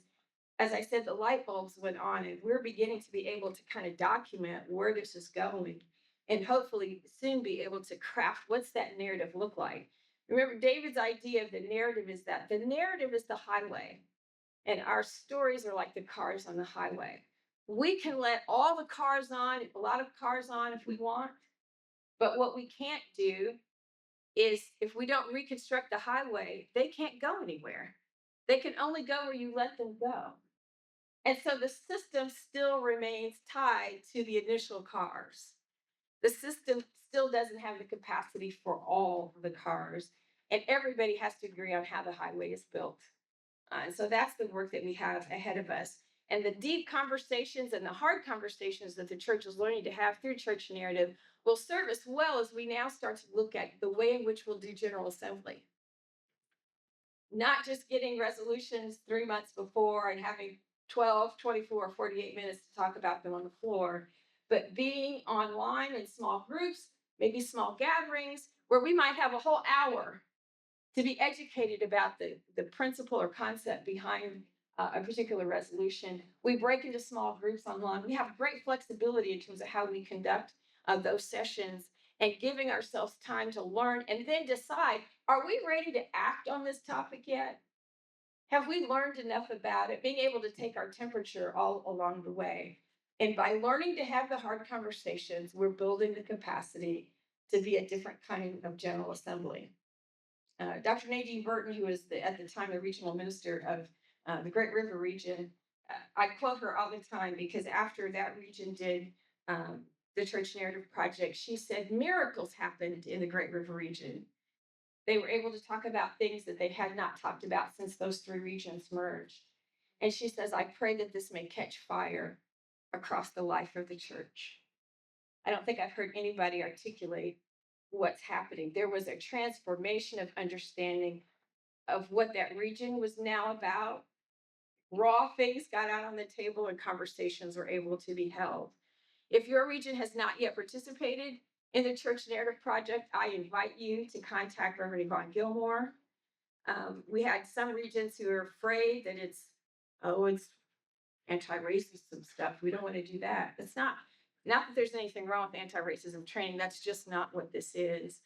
as I said, the light bulbs went on, and we're beginning to be able to kind of document where this is going and hopefully soon be able to craft what's that narrative look like. Remember, David's idea of the narrative is that the narrative is the highway, and our stories are like the cars on the highway. We can let all the cars on, a lot of cars on if we want, but what we can't do is if we don't reconstruct the highway, they can't go anywhere. They can only go where you let them go. And so the system still remains tied to the initial cars. The system still doesn't have the capacity for all the cars, and everybody has to agree on how the highway is built. And so that's the work that we have ahead of us. And the deep conversations and the hard conversations that the church is learning to have through church narrative will serve us well as we now start to look at the way in which we'll do General Assembly. Not just getting resolutions 3 months before and having 12, 24, 48 minutes to talk about them on the floor, but being online in small groups, maybe small gatherings, where we might have a whole hour to be educated about the principle or concept behind a particular resolution. We break into small groups online. We have great flexibility in terms of how we conduct those sessions and giving ourselves time to learn and then decide, are we ready to act on this topic yet? Have we learned enough about it? Being able to take our temperature all along the way. And by learning to have the hard conversations, we're building the capacity to be a different kind of General Assembly. Dr. Nadine Burton, who was at the time the regional minister of the Great River region, I quote her all the time because after that region did the Church Narrative Project, she said miracles happened in the Great River region. They were able to talk about things that they had not talked about since those three regions merged. And she says, I pray that this may catch fire across the life of the church. I don't think I've heard anybody articulate what's happening. There was a transformation of understanding of what that region was now about. Raw things got out on the table and conversations were able to be held. If your region has not yet participated in the Church Narrative Project, I invite you to contact Reverend Yvonne Gilmore. We had some regions who are afraid that it's anti-racism stuff. We don't want to do that. It's not that there's anything wrong with anti-racism training. That's just not what this is.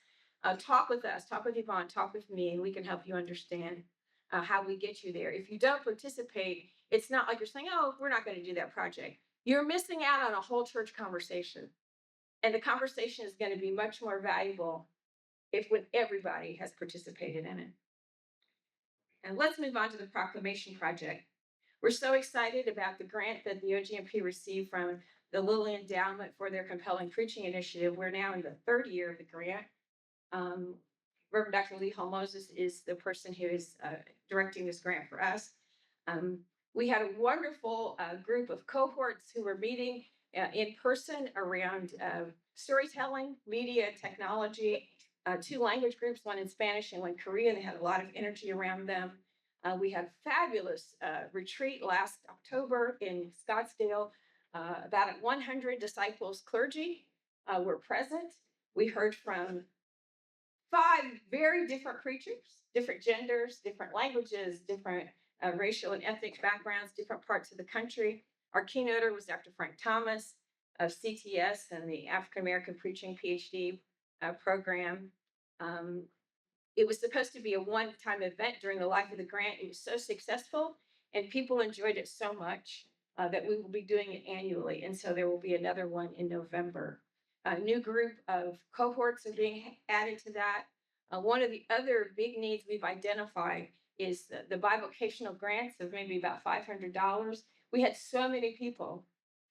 Talk with us, talk with Yvonne, talk with me, and we can help you understand how we get you there. If you don't participate, it's not like you're saying, oh, we're not going to do that project. You're missing out on a whole church conversation. And the conversation is going to be much more valuable if when everybody has participated in it. And let's move on to the proclamation project. We're so excited about the grant that the OGMP received from the Lilly Endowment for their compelling preaching initiative. We're now in the third year of the grant. Reverend Dr. Lee Hall Moses is the person who is directing this grant for us. We had a wonderful group of cohorts who were meeting in person around storytelling, media, technology, two language groups, one in Spanish and one Korean. They had a lot of energy around them. We had a fabulous retreat last October in Scottsdale. About 100 disciples clergy were present. We heard from 5 very different preachers, different genders, different languages, different racial and ethnic backgrounds, different parts of the country. Our keynoter was Dr. Frank Thomas of CTS and the African American Preaching PhD program. It was supposed to be a one-time event during the life of the grant. It was so successful and people enjoyed it so much that we will be doing it annually. And so there will be another one in November. A new group of cohorts are being added to that. One of the other big needs we've identified is the bivocational grants of maybe about $500. We had so many people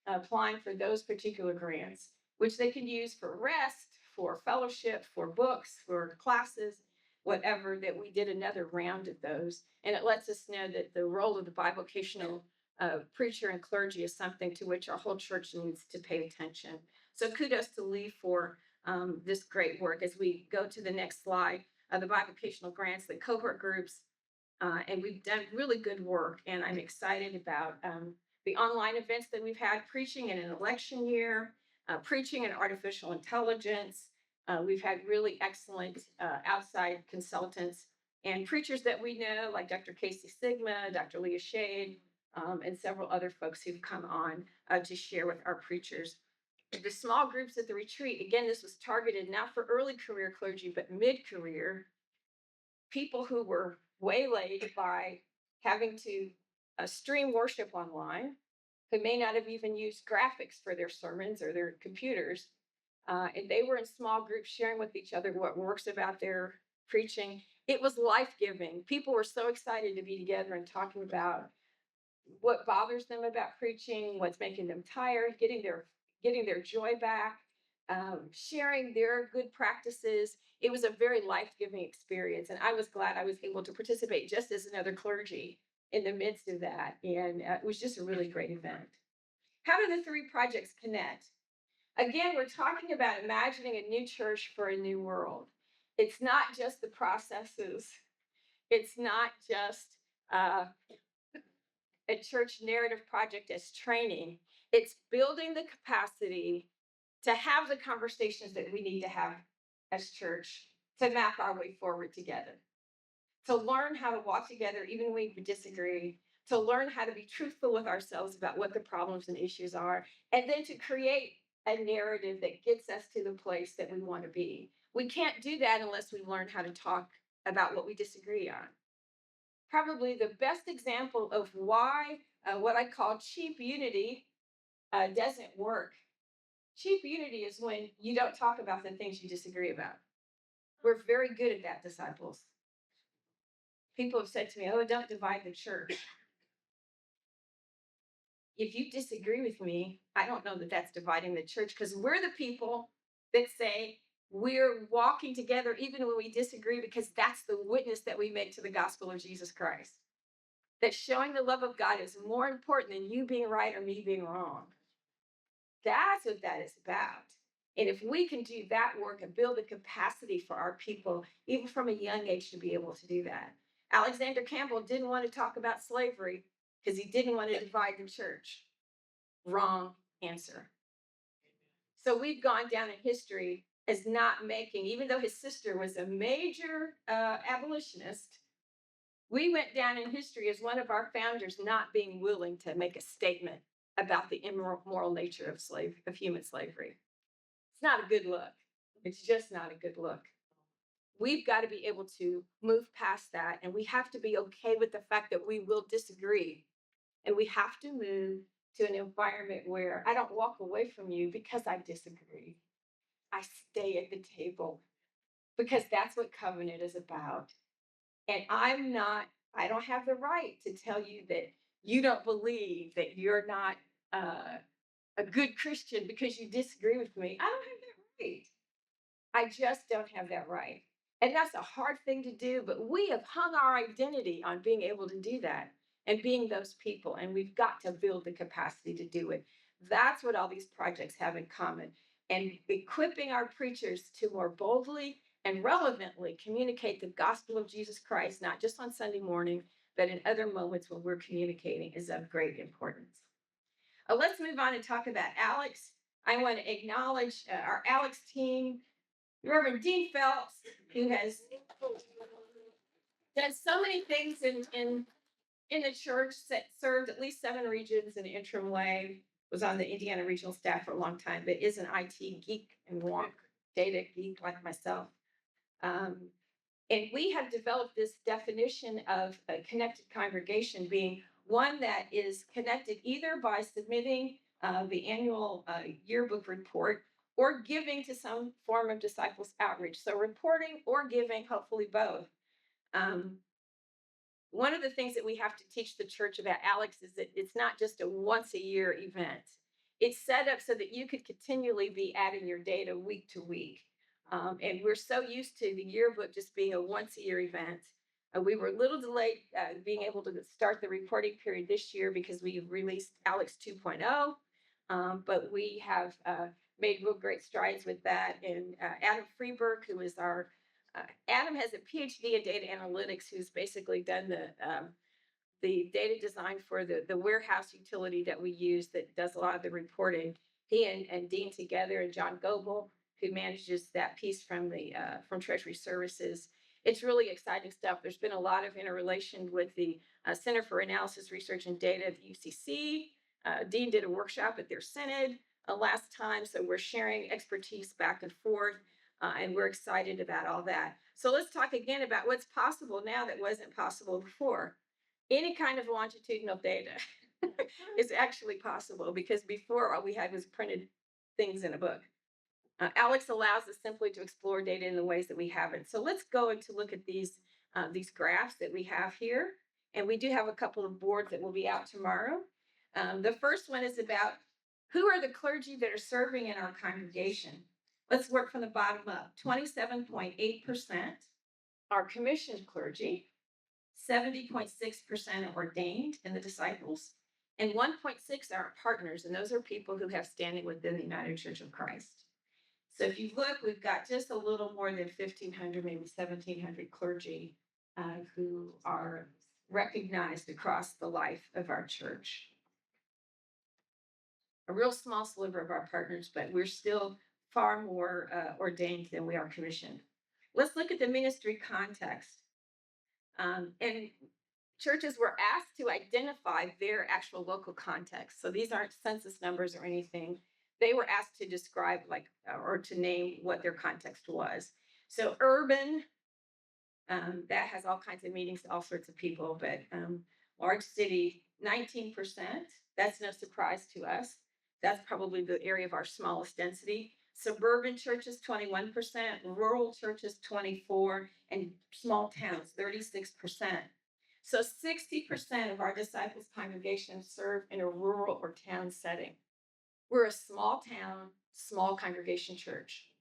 applying for those particular grants, which they can use for rest, for fellowship, for books, for classes, whatever, that we did another round of those. And it lets us know that the role of the bivocational preacher and clergy is something to which our whole church needs to pay attention. So kudos to Lee for this great work. As we go to the next slide, the bivocational grants, the cohort groups, and we've done really good work. And I'm excited about the online events that we've had, preaching in an election year, preaching in artificial intelligence. We've had really excellent outside consultants and preachers that we know, like Dr. Casey Sigma, Dr. Leah Shade, and several other folks who've come on to share with our preachers. The small groups at the retreat, again, this was targeted not for early career clergy, but mid-career people who were waylaid by having to stream worship online, who may not have even used graphics for their sermons or their computers. And they were in small groups sharing with each other what works about their preaching. It was life-giving. People were so excited to be together and talking about what bothers them about preaching, what's making them tired, getting their joy back, sharing their good practices. It was a very life-giving experience, and I was glad I was able to participate just as another clergy in the midst of that. And it was just a really great event. How do the three projects connect? Again, we're talking about imagining a new church for a new world. It's not just the processes. It's not just uh, a church narrative project as training. It's building the capacity to have the conversations that we need to have as church to map our way forward together, to learn how to walk together even when we disagree, to learn how to be truthful with ourselves about what the problems and issues are, and then to create a narrative that gets us to the place that we want to be. We can't do that unless we learn how to talk about what we disagree on. Probably the best example of why what I call cheap unity doesn't work. Cheap unity is when you don't talk about the things you disagree about. We're very good at that, disciples. People have said to me, "Oh, don't divide the church." If you disagree with me, I don't know that that's dividing the church, because we're the people that say we're walking together even when we disagree, because that's the witness that we make to the gospel of Jesus Christ. That showing the love of God is more important than you being right or me being wrong. That's what that is about. And if we can do that work and build the capacity for our people, even from a young age, to be able to do that. Alexander Campbell didn't want to talk about slavery because he didn't want to divide the church. Wrong answer. So we've gone down in history as not making, even though his sister was a major abolitionist, we went down in history as one of our founders not being willing to make a statement about the immoral nature of human slavery. It's not a good look. It's just not a good look. We've got to be able to move past that, and we have to be okay with the fact that we will disagree. And we have to move to an environment where I don't walk away from you because I disagree. I stay at the table because that's what covenant is about. And I don't have the right to tell you that you don't believe, that you're not a good Christian because you disagree with me. I don't have that right. I just don't have that right. And that's a hard thing to do, but we have hung our identity on being able to do that and being those people. And we've got to build the capacity to do it. That's what all these projects have in common. And equipping our preachers to more boldly and relevantly communicate the gospel of Jesus Christ, not just on Sunday morning, but in other moments when we're communicating, is of great importance. Let's move on and talk about Alex. I want to acknowledge our Alex team. Reverend Dean Phelps, who has done so many things in the church, served at least 7 regions in an interim way, was on the Indiana regional staff for a long time, but is an IT geek and wonk, data geek like myself. Um, and we have developed this definition of a connected congregation being one that is connected either by submitting the annual yearbook report or giving to some form of disciples outreach. So reporting or giving, hopefully both. Um, One of the things that we have to teach the church about Alex is that it's not just a once a year event. It's set up so that you could continually be adding your data week to week. And we're so used to the yearbook just being a once a year event. We were a little delayed being able to start the reporting period this year because we released Alex 2.0, but we have made real great strides with that. And Adam Freeberg, who is our Adam has a PhD in data analytics, who's basically done the data design for the warehouse utility that we use that does a lot of the reporting. He and Dean together, and John Goebel, who manages that piece from from Treasury Services. It's really exciting stuff. There's been a lot of interrelation with the Center for Analysis, Research, and Data at the UCC. Dean did a workshop at their synod last time, so we're sharing expertise back and forth. And we're excited about all that. So let's talk again about what's possible now that wasn't possible before. Any kind of longitudinal data is actually possible, because before all we had was printed things in a book. Alex allows us simply to explore data in the ways that we haven't. So let's go and to look at these these graphs that we have here. And we do have a couple of boards that will be out tomorrow. The first one is about who are the clergy that are serving in our congregation. Let's work from the bottom up. 27.8% are commissioned clergy, 70.6% are ordained in the disciples, and 1.6 are partners, and those are people who have standing within the United Church of Christ. So if you look, we've got just a little more than 1,500, maybe 1,700 clergy who are recognized across the life of our church. A real small sliver of our partners, but we're still far more ordained than we are commissioned. Let's look at the ministry context. And churches were asked to identify their actual local context. So these aren't census numbers or anything. They were asked to describe or to name what their context was. So urban, that has all kinds of meanings to all sorts of people, but large city, 19%. That's no surprise to us. That's probably the area of our smallest density. Suburban churches, 21%, rural churches, 24%, and small towns, 36%. So 60% of our disciples' congregations serve in a rural or town setting. We're a small town, small congregation church.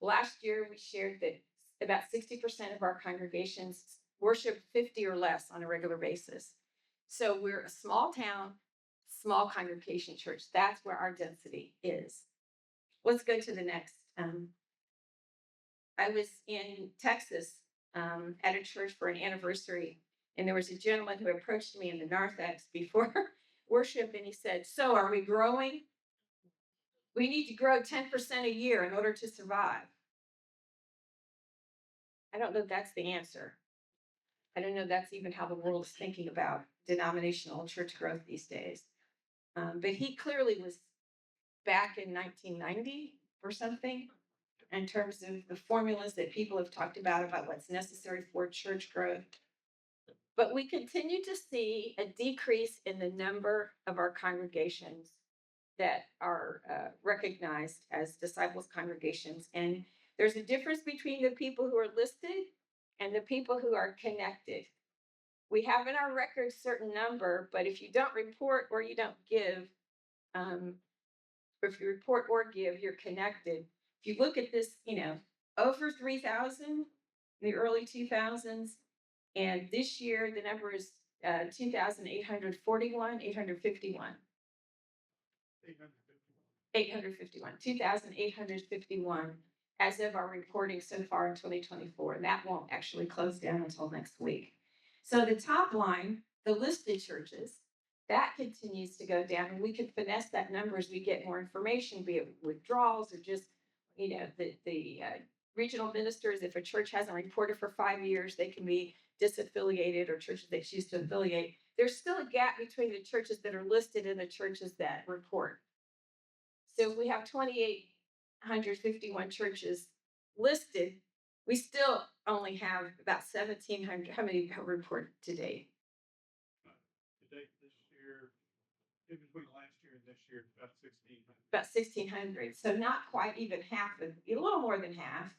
Last year, we shared that about 60% of our congregations worship 50 or less on a regular basis. So we're a small town, small congregation church. That's where our density is. Let's go to the next. I was in Texas at a church for an anniversary, and there was a gentleman who approached me in the narthex before worship, and he said, "So are we growing? We need to grow 10% a year in order to survive." I don't know if that's the answer. I don't know if that's even how the world is thinking about denominational church growth these days. But he clearly was back in 1990 or something in terms of the formulas that people have talked about what's necessary for church growth. But we continue to see a decrease in the number of our congregations that are recognized as disciples congregations. And there's a difference between the people who are listed and the people who are connected. We have in our records certain number, but if you don't report or you don't give, or if you report or give, you're connected. If you look at this, over 3,000 in the early 2000s, and this year the number is 2,841, 851. 2,851 as of our reporting so far in 2024. And that won't actually close down until next week. So the top line, the listed churches, that continues to go down. And we can finesse that number as we get more information, be it withdrawals or just, the regional ministers. If a church hasn't reported for 5 years, they can be disaffiliated, or churches they choose to affiliate. There's still a gap between the churches that are listed and the churches that report. So we have 2,851 churches listed. We still only have about 1,700. How many have reported to date? To date this year, in between last year and this year, about 1,600. About 1,600. So not quite even half, a little more than half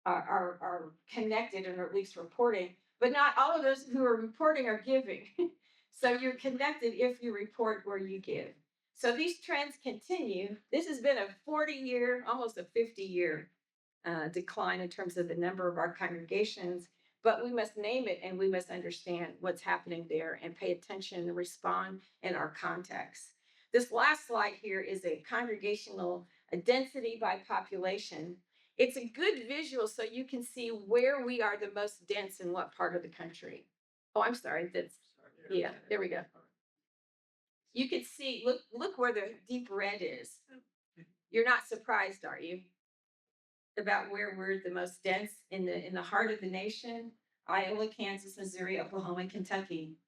are connected and at least reporting. But not all of those who are reporting are giving. So you're connected if you report or you give. So these trends continue. This has been a 40-year, almost a 50-year decline in terms of the number of our congregations, but we must name it and we must understand what's happening there and pay attention and respond in our context. This last slide here is a congregational density by population. It's a good visual so you can see where we are the most dense in what part of the country. Oh, I'm sorry. Yeah, there we go. You can see, look where the deep red is. You're not surprised, are you, about where we're the most dense in the heart of the nation? Iowa, Kansas, Missouri, Oklahoma, and Kentucky.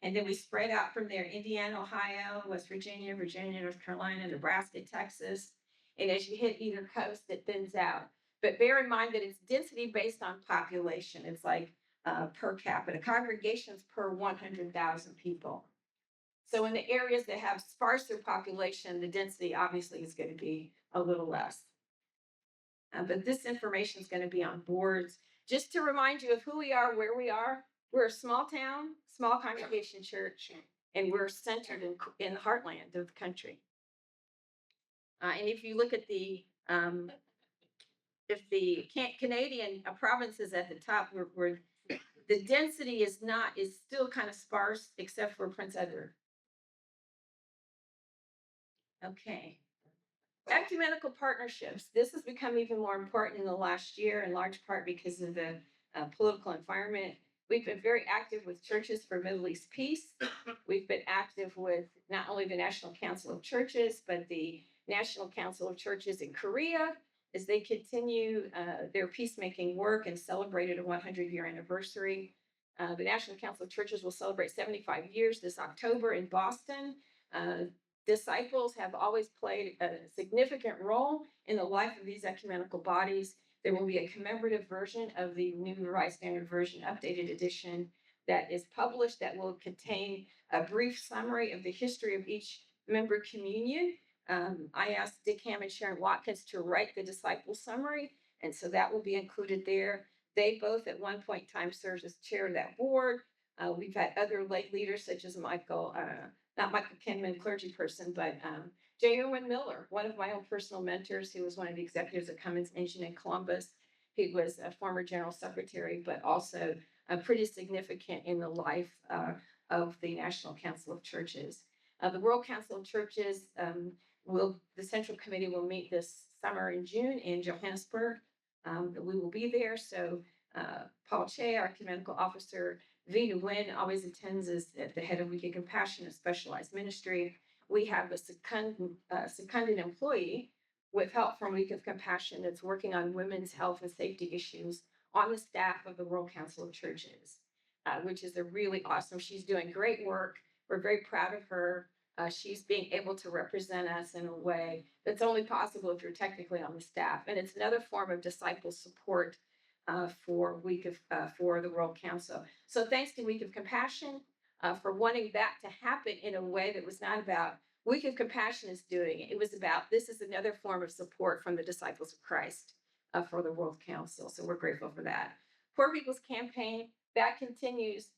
And then we spread out from there: Indiana, Ohio, West Virginia, North Carolina, Nebraska, Texas. And as you hit either coast, it thins out. But bear in mind that it's density based on population. It's like per capita, congregations per 100,000 people. So in the areas that have sparser population, the density obviously is going to be a little less. But this information is going to be on boards. Just to remind you of who we are, where we are, we're a small town, small congregation church, and we're centered in the heartland of the country. And if you look at if the Canadian provinces at the top, we're the density is still kind of sparse, except for Prince Edward. Okay. Ecumenical partnerships. This has become even more important in the last year, in large part because of the political environment. We've been very active with Churches for Middle East Peace. We've been active with not only the National Council of Churches, but the National Council of Churches in Korea as they continue their peacemaking work and celebrated a 100-year anniversary. The National Council of Churches will celebrate 75 years this October in Boston. Disciples have always played a significant role in the life of these ecumenical bodies. There will be a commemorative version of the New Revised Standard Version updated edition that is published that will contain a brief summary of the history of each member communion. I asked Dick Ham and Sharon Watkins to write the disciple summary, and so that will be included there. They both at one point in time served as chair of that board. We've had other lay leaders such as not Michael Kinman, clergy person, but J. Owen Miller, one of my own personal mentors, who was one of the executives at Cummins Engine in Columbus. He was a former general secretary, but also pretty significant in the life of the National Council of Churches. The World Council of Churches the Central Committee will meet this summer in June in Johannesburg. We will be there. So Paul Che, our ecumenical officer, V. Nguyen always attends as at the head of Week of Compassion, a specialized ministry. We have a seconded employee with help from Week of Compassion that's working on women's health and safety issues on the staff of the World Council of Churches, which is a really awesome. She's doing great work. We're very proud of her. She's being able to represent us in a way that's only possible if you're technically on the staff. And it's another form of disciple support for the World Council. So thanks to Week of Compassion for wanting that to happen in a way that was not about Week of Compassion is doing it. It was about this is another form of support from the disciples of Christ for the World Council. So we're grateful for that. Poor People's Campaign, that continues.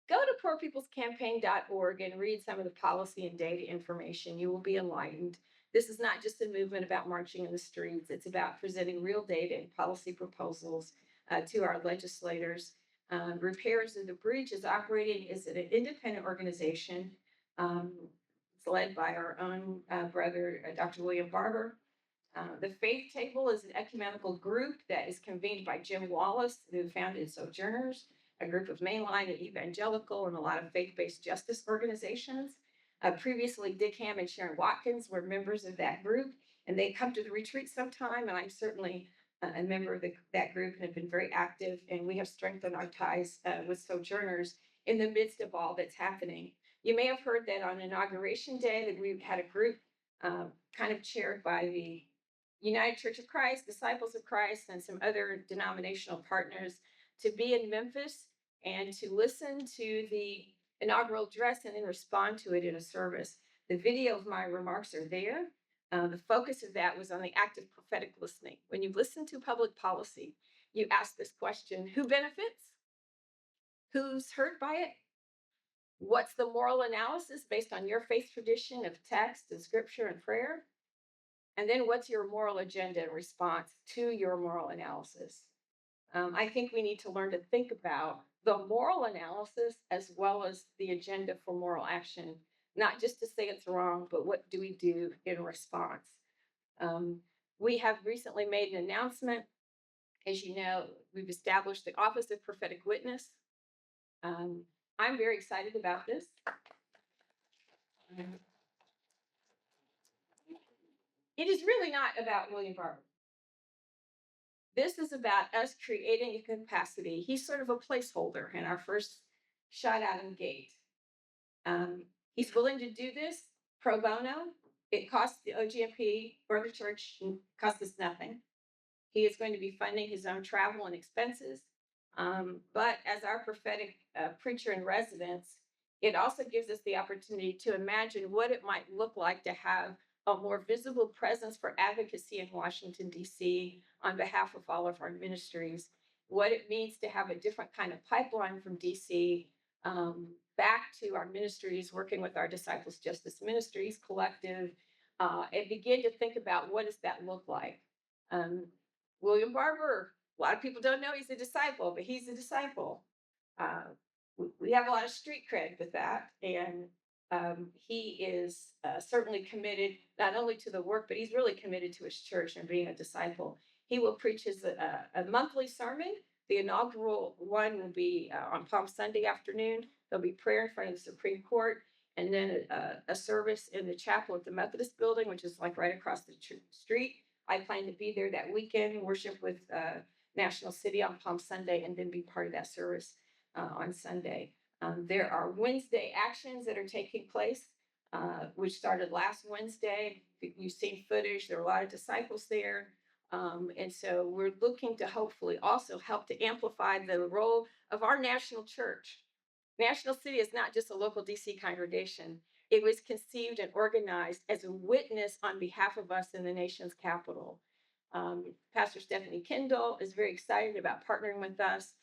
Go to poorpeoplescampaign.org and read some of the policy and data information. You will be enlightened. This is not just a movement about marching in the streets. It's about presenting real data and policy proposals to our legislators. Repairs of the Breach is operating as an independent organization. It's led by our own brother, Dr. William Barber. The Faith Table is an ecumenical group that is convened by Jim Wallace, who founded Sojourners, a group of mainline and evangelical and a lot of faith-based justice organizations. Previously, Dick Ham and Sharon Watkins were members of that group, and they come to the retreat sometime, and I'm certainly a member of that group and have been very active, and we have strengthened our ties with Sojourners in the midst of all that's happening. You may have heard that on Inauguration Day that we had a group kind of chaired by the United Church of Christ, Disciples of Christ, and some other denominational partners to be in Memphis and to listen to the inaugural address and then respond to it in a service. The video of my remarks are there. The focus of that was on the act of prophetic listening. When you listen to public policy, you ask this question: who benefits? Who's hurt by it? What's the moral analysis based on your faith tradition of text and scripture and prayer? And then what's your moral agenda in response to your moral analysis? I think we need to learn to think about the moral analysis as well as the agenda for moral action, not just to say it's wrong, but what do we do in response? We have recently made an announcement. As you know, we've established the Office of Prophetic Witness. I'm very excited about this. It is really not about William Barber. This is about us creating a capacity. He's sort of a placeholder in our first shot out of the gate. He's willing to do this pro bono. It costs the OGMP or the church, costs us nothing. He is going to be funding his own travel and expenses. But as our prophetic preacher in residence, it also gives us the opportunity to imagine what it might look like to have a more visible presence for advocacy in Washington, D.C. on behalf of all of our ministries. what it means to have a different kind of pipeline from DC back to our ministries, working with our Disciples Justice Ministries collective, and begin to think about what does that look like. Um, William Barber, a lot of people don't know he's a disciple, but he's a disciple. Uh, we have a lot of street cred with that, and he is certainly committed not only to the work, but he's really committed to his church and being a disciple. He will preach a monthly sermon. The inaugural one will be on Palm Sunday afternoon. There'll be prayer in front of the Supreme Court, and then a service in the chapel at the Methodist building, which is like right across the street. I plan to be there that weekend, worship with National City on Palm Sunday, and then be part of that service on Sunday. There are Wednesday actions that are taking place, which started last Wednesday. You've seen footage. There are a lot of disciples there. And so we're looking to hopefully also help to amplify the role of our national church. National City is not just a local DC congregation. It was conceived and organized as a witness on behalf of us in the nation's capital. Pastor Stephanie Kendall is very excited about partnering with us.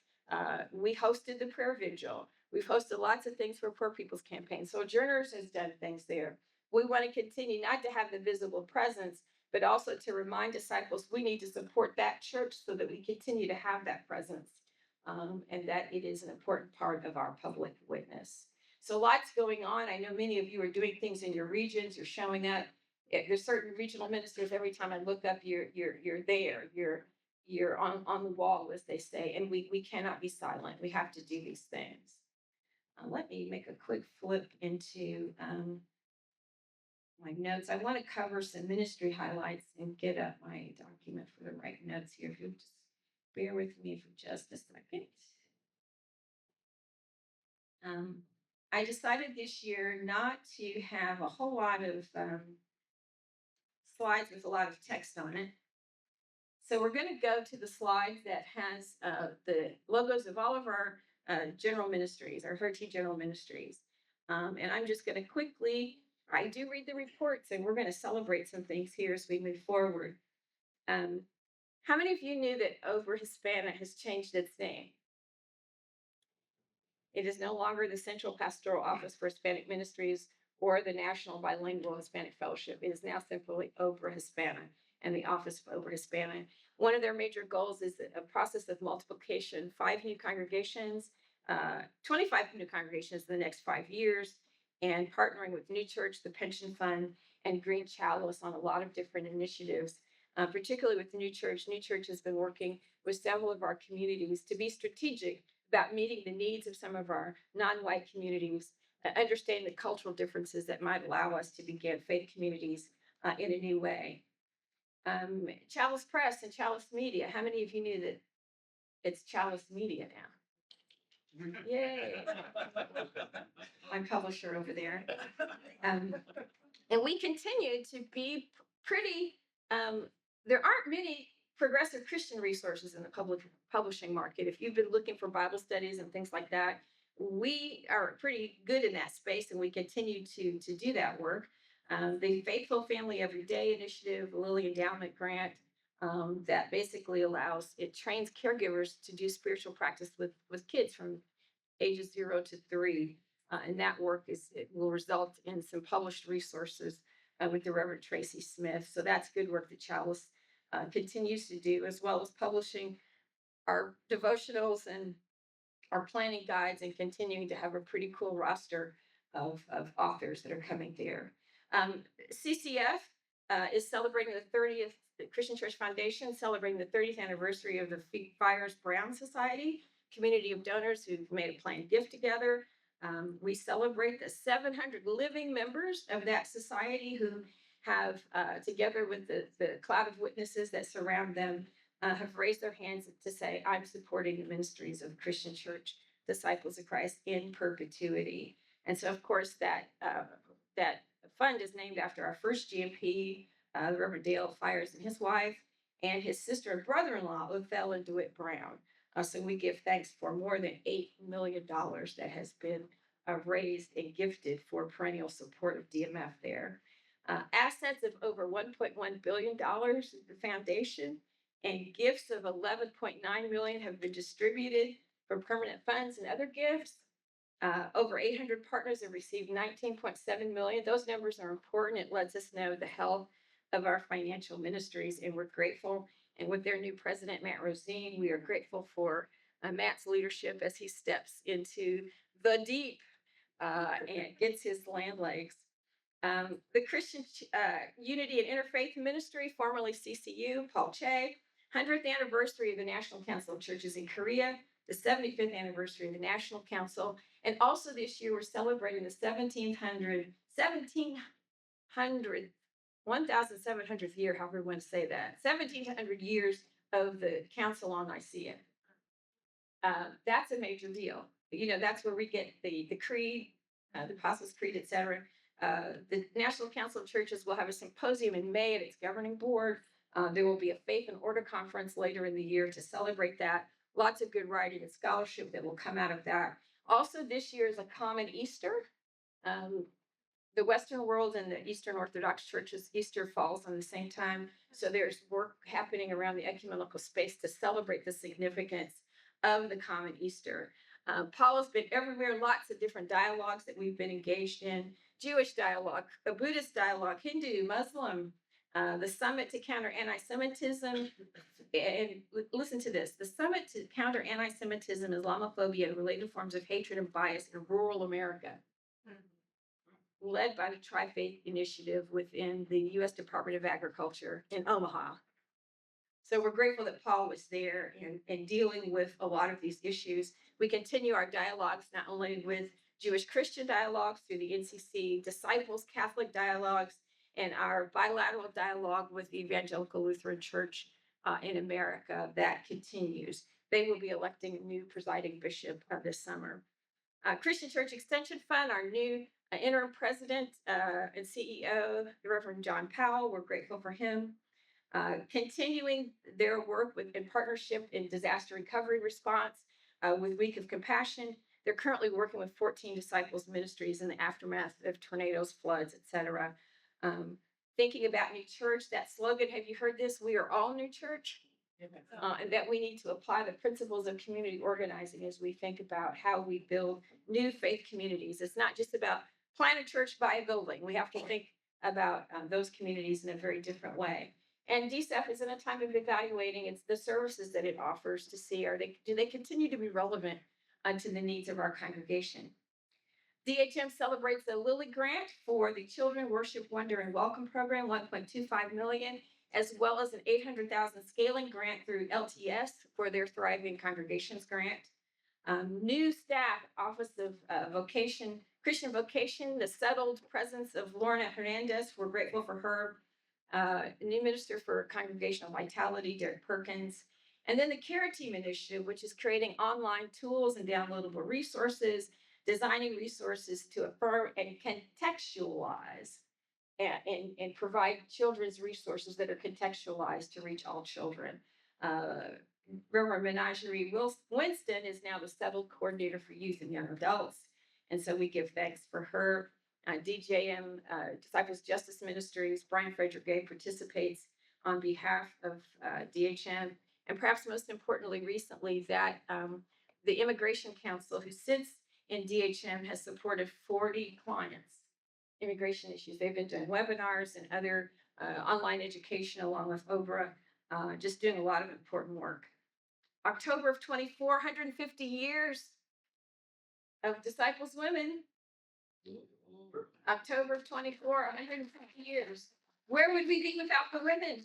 We hosted the prayer vigil. We've hosted lots of things for Poor People's Campaign. Sojourners has done things there. We want to continue not to have the visible presence, but also to remind disciples we need to support that church so that we continue to have that presence, and that it is an important part of our public witness. So lots going on. I know many of you are doing things in your regions. You're showing that. There's certain regional ministers. Every time I look up, you're there. You're on the wall, as they say, and we cannot be silent. We have to do these things. Let me make a quick flip into my notes. I want to cover some ministry highlights and get up my document for the right notes here. If you'll just bear with me for just a second. I decided this year not to have a whole lot of slides with a lot of text on it. So we're going to go to the slide that has the logos of all of our general ministries, our 13 general ministries. And I'm just going to quickly, I do read the reports, and we're going to celebrate some things here as we move forward. How many of you knew that Over Hispanic has changed its name? It is no longer the Central Pastoral Office for Hispanic Ministries or the National Bilingual Hispanic Fellowship. It is now simply Over Hispanic and the Office of Over Hispanic. One of their major goals is a process of multiplication, 5 new congregations, 25 new congregations in the next 5 years, and partnering with New Church, the Pension Fund, and Green Chalice on a lot of different initiatives, particularly with New Church. New Church has been working with several of our communities to be strategic about meeting the needs of some of our non-white communities, understanding the cultural differences that might allow us to begin faith communities in a new way. Chalice Press and Chalice Media. How many of you knew that it's Chalice Media now? Yay! My publisher over there. And we continue to be pretty, there aren't many progressive Christian resources in the public publishing market. If you've been looking for Bible studies and things like that, we are pretty good in that space, and we continue to do that work. The Faithful Family Every Day initiative, the Lilly Endowment Grant, that basically it trains caregivers to do spiritual practice with kids from ages 0 to 3. And that work it will result in some published resources with the Reverend Tracy Smith. So that's good work that Chalice continues to do, as well as publishing our devotionals and our planning guides, and continuing to have a pretty cool roster of authors that are coming there. CCF is celebrating the 30th, the Christian Church Foundation celebrating the 30th anniversary of the Fires Brown Society, community of donors who've made a planned gift together. We celebrate the 700 living members of that society who have, together with the cloud of witnesses that surround them, have raised their hands to say, I'm supporting the ministries of Christian Church Disciples of Christ in perpetuity. And so, of course, that fund is named after our first GMP, the Reverend Dale Fires, and his wife, and his sister and brother-in-law, Othel and DeWitt Brown. So we give thanks for more than $8 million that has been raised and gifted for perennial support of DMF there. Assets of over $1.1 billion is the foundation, and gifts of 11.9 million have been distributed for permanent funds and other gifts. Over 800 partners have received 19.7 million. Those numbers are important. It lets us know the health of our financial ministries, and we're grateful. And with their new president, Matt Rosine, we are grateful for Matt's leadership as he steps into the deep and gets his land legs. The Christian Unity and Interfaith Ministry, formerly CCU, Paul Che, 100th anniversary of the National Council of Churches in Korea, the 75th anniversary of the National Council, and also this year we're celebrating the 1700th year, however you want to say that, 1700 years of the Council on Nicaea. That's a major deal. You know, that's where we get the creed, the Apostles' Creed, etc. The National Council of Churches will have a symposium in May at its governing board. There will be a Faith and Order conference later in the year to celebrate that. Lots of good writing and scholarship that will come out of that. Also, this year is a common Easter. The Western world and the Eastern Orthodox churches, Easter falls on the same time. So there's work happening around the ecumenical space to celebrate the significance of the common Easter. Paul has been everywhere, lots of different dialogues that we've been engaged in. Jewish dialogue, a Buddhist dialogue, Hindu, Muslim, the Summit to Counter Anti-Semitism. And listen to this, the Summit to Counter Anti-Semitism, Islamophobia, and related forms of hatred and bias in rural America, led by the Tri-Faith Initiative within the U.S. Department of Agriculture in Omaha. So we're grateful that Paul was there and dealing with a lot of these issues. We continue our dialogues not only with Jewish Christian dialogues through the NCC Disciples Catholic dialogues and our bilateral dialogue with the Evangelical Lutheran Church in America that continues. They will be electing a new presiding bishop this summer. Christian Church Extension Fund, our new interim president and CEO, the Reverend John Powell, we're grateful for him. Continuing their work in partnership in disaster recovery response with Week of Compassion. They're currently working with 14 disciples ministries in the aftermath of tornadoes, floods, etc. Thinking about New Church, that slogan, have you heard this? We are all New Church. And that we need to apply the principles of community organizing as we think about how we build new faith communities. It's not just about plant a church, buy a building. We have to think about those communities in a very different way. And DCEF is in a time of evaluating it's the services that it offers to see do they continue to be relevant to the needs of our congregation. DHM celebrates the Lilly Grant for the Children Worship, Wonder, and Welcome program, $1.25 million, as well as an $800,000 scaling grant through LTS for their Thriving Congregations grant. New staff, Office of Christian Vocation, the settled presence of Lorna Hernandez. We're grateful for her. New Minister for Congregational Vitality, Derek Perkins. And then the Care Team Initiative, which is creating online tools and downloadable resources, designing resources to affirm and contextualize and provide children's resources that are contextualized to reach all children. Reverend Menagerie Winston is now the settled coordinator for youth and young adults. And so we give thanks for her. DJM, Disciples Justice Ministries, Brian Frederick Gay participates on behalf of DHM. And perhaps most importantly, recently, that the Immigration Council, who sits in DHM, has supported 40 clients, immigration issues. They've been doing webinars and other online education along with OBRA, just doing a lot of important work. October of 24, 150 years of Disciples Women. October of 24, 150 years. Where would we be without the women?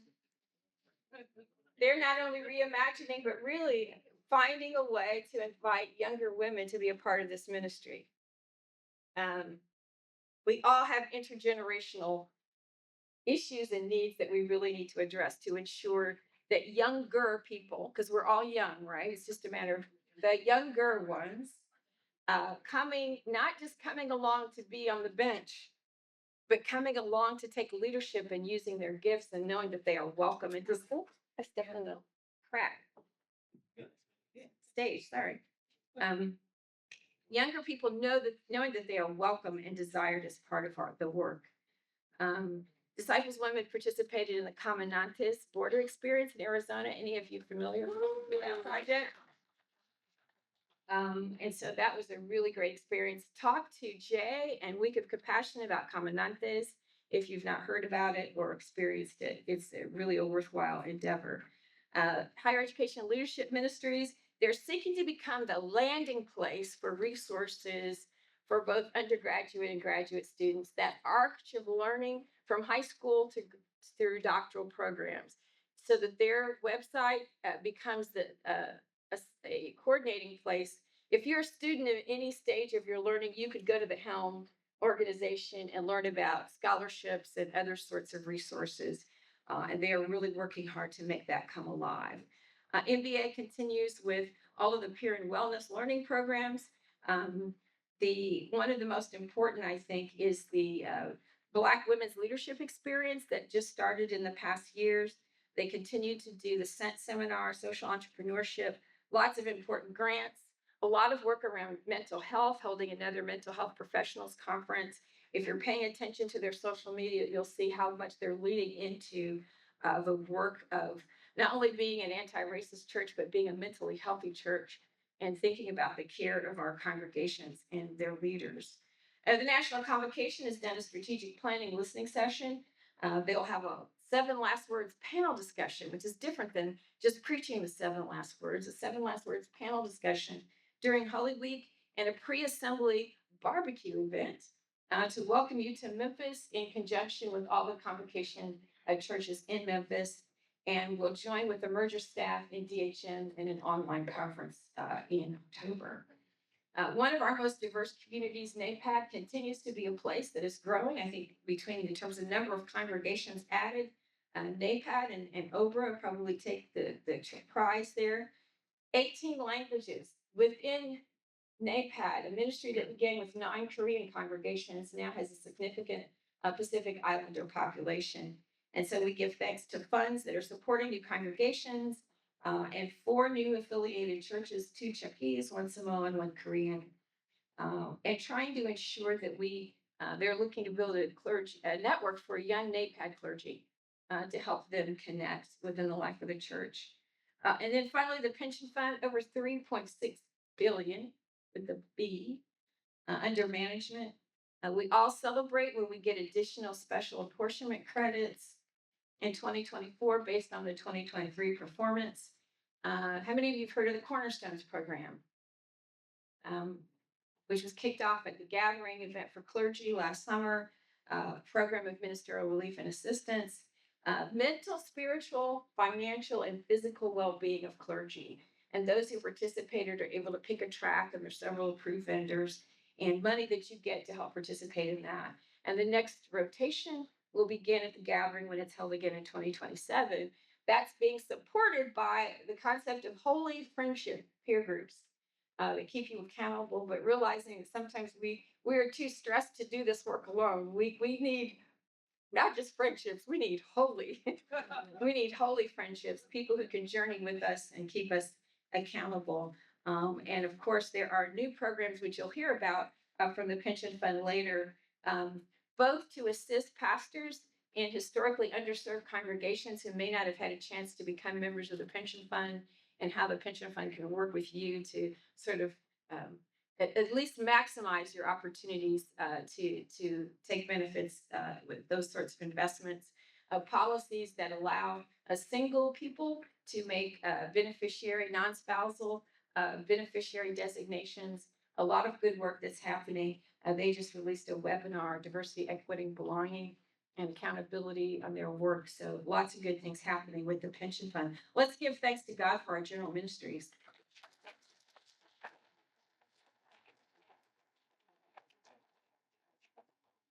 They're not only reimagining, but really finding a way to invite younger women to be a part of this ministry. We all have intergenerational issues and needs that we really need to address to ensure that younger people, because we're all young, right? It's just a matter of the younger ones not just coming along to be on the bench, but coming along to take leadership and using their gifts and knowing that they are welcome. And just, I stepped on the crack. Stage, sorry. Younger people knowing that they are welcome and desired as part of the work. Disciples Women participated in the Comanantes border experience in Arizona. Any of you familiar with that project? And so that was a really great experience. Talk to Jay and Week of Compassion about Comanantes if you've not heard about it or experienced it. It's really a worthwhile endeavor. Higher Education Leadership Ministries, they're seeking to become the landing place for resources for both undergraduate and graduate students, that arch of learning from high school to through doctoral programs, so that their website becomes a coordinating place. If you're a student at any stage of your learning, you could go to the Helm organization and learn about scholarships and other sorts of resources. And they are really working hard to make that come alive. MBA continues with all of the peer and wellness learning programs. The one of the most important, I think, is the Black Women's Leadership Experience that just started in the past years. They continue to do the SENT seminar, social entrepreneurship, lots of important grants, a lot of work around mental health, holding another mental health professionals conference. If you're paying attention to their social media, you'll see how much they're leading into the work of not only being an anti-racist church, but being a mentally healthy church and thinking about the care of our congregations and their leaders. The National Convocation has done a strategic planning listening session. They'll have a 7 last words panel discussion, which is different than just preaching the 7 last words. A 7 last words panel discussion during Holy Week and a pre-assembly barbecue event to welcome you to Memphis in conjunction with all the convocation churches in Memphis. And we'll join with the merger staff in DHM in an online conference in October. One of our most diverse communities, NAPAD, continues to be a place that is growing. I think in terms of number of congregations added, NAPAD and OBRA probably take the prize there. 18 languages within NAPAD, a ministry that began with 9 Korean congregations, now has a significant Pacific Islander population. And so we give thanks to funds that are supporting new congregations and 4 new affiliated churches, 2 Japanese, 1 Samoan, 1 Korean, and trying to ensure that they're looking to build a network for young NAPAD clergy to help them connect within the life of the church. And then finally, the pension fund, over 3.6 billion with the B under management. We all celebrate when we get additional special apportionment credits in 2024 based on the 2023 performance. How many of you have heard of the Cornerstones program, which was kicked off at the Gathering event for clergy last summer, program of ministerial relief and assistance, mental, spiritual, financial, and physical well-being of clergy. And those who participated are able to pick a track, and there's several approved vendors and money that you get to help participate in that. And the next rotation will begin at the Gathering when it's held again in 2027. That's being supported by the concept of holy friendship peer groups that keep you accountable, but realizing that sometimes we are too stressed to do this work alone. We need not just friendships, we need holy we need holy friendships, people who can journey with us and keep us accountable. And of course, there are new programs which you'll hear about from the pension fund later, both to assist pastors in historically underserved congregations who may not have had a chance to become members of the pension fund, and how the pension fund can work with you to sort of at least maximize your opportunities to take benefits with those sorts of investments. Policies that allow single people to make beneficiary, non-spousal beneficiary designations. A lot of good work that's happening. They just released a webinar, Diversity, Equity, and Belonging, and accountability on their work. So lots of good things happening with the pension fund. Let's give thanks to God for our general ministries.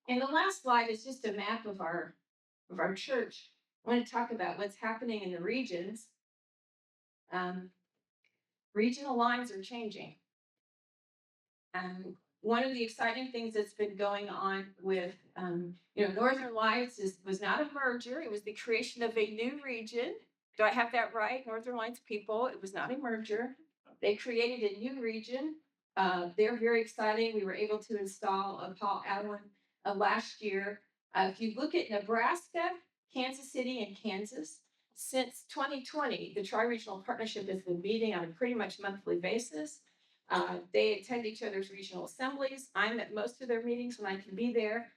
And the last slide is just a map of our church. I want to talk about what's happening in the regions. Regional lines are changing. One of the exciting things that's been going on with, Northern Lights was not a merger. It was the creation of a new region. Do I have that right? Northern Lights people, it was not a merger. They created a new region. They're very exciting. We were able to install Paul Allen last year. If you look at Nebraska, Kansas City, and Kansas, since 2020, the Tri-Regional Partnership has been meeting on a pretty much monthly basis. They attend each other's regional assemblies. I'm at most of their meetings when I can be there.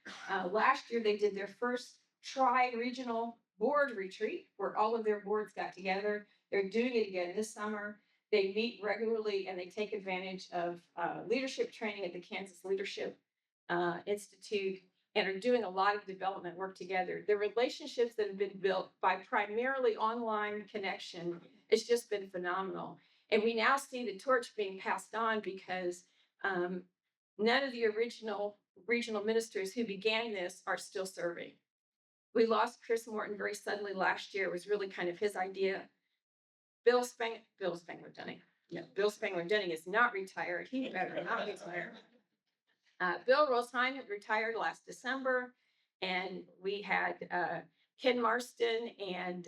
Last year, they did their first Tri-Regional Board Retreat, where all of their boards got together. They're doing it again this summer. They meet regularly and they take advantage of leadership training at the Kansas Leadership Institute and are doing a lot of development work together. The relationships that have been built by primarily online connection has just been phenomenal. And we now see the torch being passed on because none of the original regional ministers who began this are still serving. We lost Chris Morton very suddenly last year. It was really kind of his idea. Bill Spangler Dunning. No, Bill Spangler Dunning is not retired. He better not retire. Bill Rosheim retired last December, and we had Ken Marston and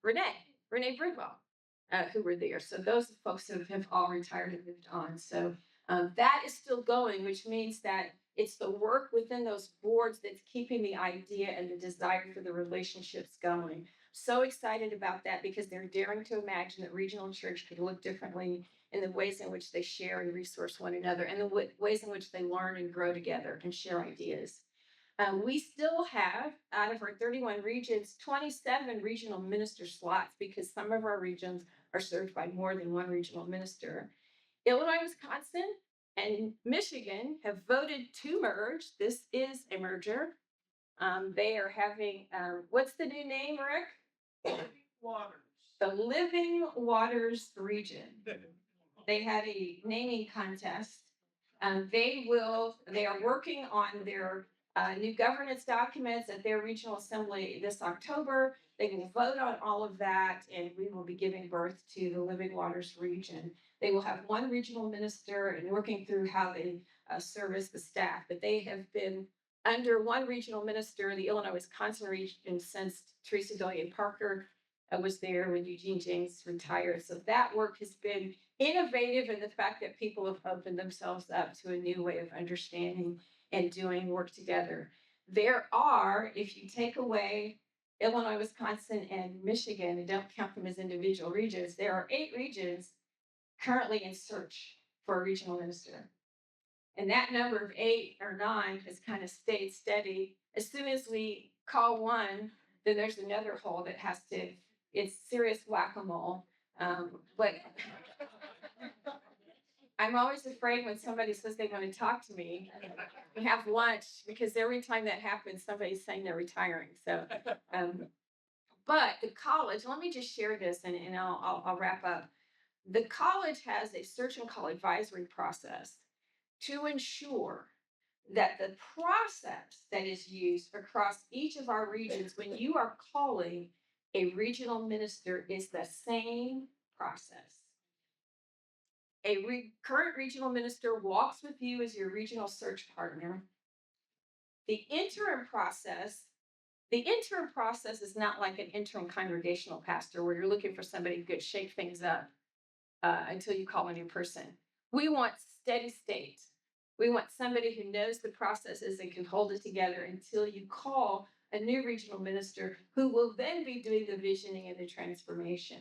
Renee Bridwell, who were there. So those folks have all retired and moved on. So that is still going, which means that it's the work within those boards that's keeping the idea and the desire for the relationships going. So excited about that because they're daring to imagine that regional church could look differently in the ways in which they share and resource one another and the ways in which they learn and grow together and share ideas. We still have, out of our 31 regions, 27 regional minister slots because some of our regions are served by more than one regional minister. Illinois, Wisconsin, and Michigan have voted to merge. This is a merger. They are having, what's the new name, Rick? Waters. The Living Waters region. They had a naming contest. They are working on their new governance documents at their regional assembly this October. They will vote on all of that, and we will be giving birth to the Living Waters region. They will have one regional minister and working through how they service the staff, but they have been under one regional minister, the Illinois Wisconsin region, since Teresa Delian Parker was there when Eugene James retired. So that work has been innovative in the fact that people have opened themselves up to a new way of understanding and doing work together. There are, if you take away Illinois, Wisconsin, and Michigan and don't count them as individual regions, there are 8 regions currently in search for a regional minister. And that number of 8 or 9 has kind of stayed steady. As soon as we call one, then there's another hole that has to, it's serious whack-a-mole. But I'm always afraid when somebody says they want to talk to me and have lunch, because every time that happens, somebody's saying they're retiring. So, but the college, let me just share this and I'll wrap up. The college has a search and call advisory process to ensure that the process that is used across each of our regions when you are calling a regional minister is the same process. A current regional minister walks with you as your regional search partner. The interim process is not like an interim congregational pastor where you're looking for somebody who could shake things up until you call a new person. We want steady state. We want somebody who knows the processes and can hold it together until you call a new regional minister who will then be doing the visioning and the transformation.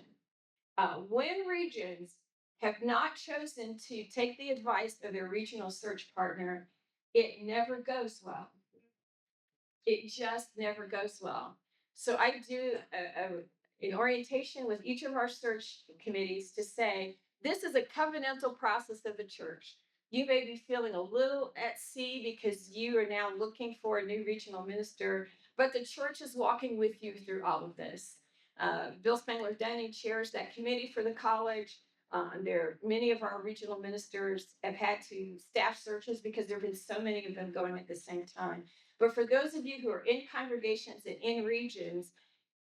When regions have not chosen to take the advice of their regional search partner, it never goes well. It just never goes well. So I do an orientation with each of our search committees to say, this is a covenantal process of the church. You may be feeling a little at sea because you are now looking for a new regional minister, but the church is walking with you through all of this. Bill Spangler Dunning chairs that committee for the college. Many of our regional ministers have had to staff searches because there have been so many of them going at the same time. But for those of you who are in congregations and in regions,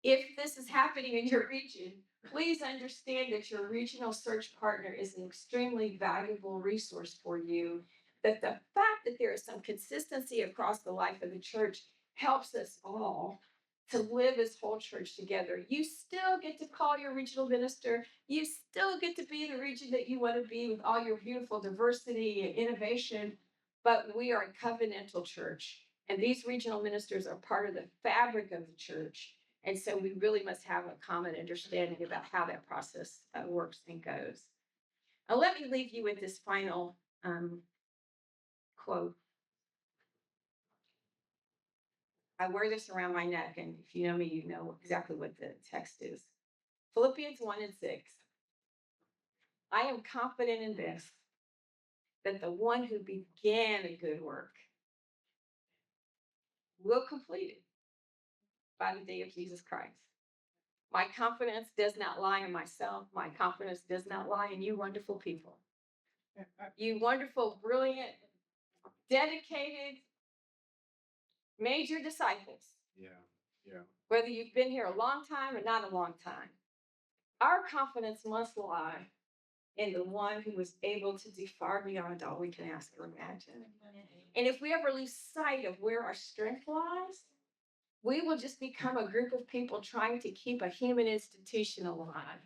if this is happening in your region, please understand that your regional search partner is an extremely valuable resource for you. That the fact that there is some consistency across the life of the church helps us all to live as whole church together. You still get to call your regional minister. You still get to be the region that you want to be with all your beautiful diversity and innovation. but we are a covenantal church. And these regional ministers are part of the fabric of the church. And so we really must have a common understanding about how that process works and goes. Now, let me leave you with this final quote. I wear this around my neck, and if you know me, you know exactly what the text is. Philippians 1:6. I am confident in this, that the one who began a good work will complete it by the day of Jesus Christ. My confidence does not lie in myself. My confidence does not lie in you, wonderful people. You wonderful, brilliant, dedicated, major disciples. Yeah. Whether you've been here a long time or not a long time, our confidence must lie in the one who was able to do far beyond all we can ask or imagine. And if we ever lose sight of where our strength lies, we will just become a group of people trying to keep a human institution alive.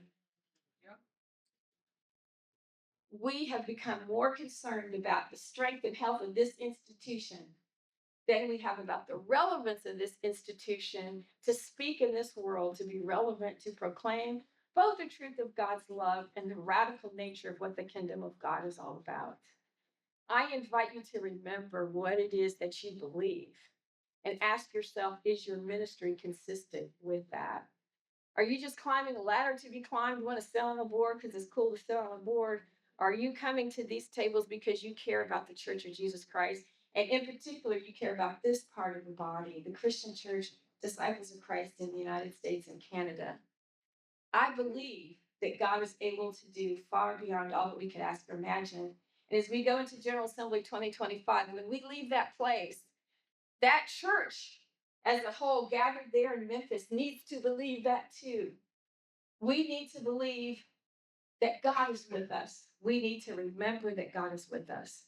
We have become more concerned about the strength and health of this institution than we have about the relevance of this institution to speak in this world, to be relevant, to proclaim both the truth of God's love and the radical nature of what the kingdom of God is all about. I invite you to remember what it is that you believe and ask yourself, is your ministry consistent with that? Are you just climbing a ladder to be climbed? You want to sit on a board because it's cool to sit on a board? Are you coming to these tables because you care about the Church of Jesus Christ? And in particular, you care about this part of the body, the Christian Church, Disciples of Christ in the United States and Canada. I believe that God is able to do far beyond all that we could ask or imagine. And as we go into General Assembly 2025, when we leave that place, that church as a whole gathered there in Memphis needs to believe that too. We need to believe that God is with us. We need to remember that God is with us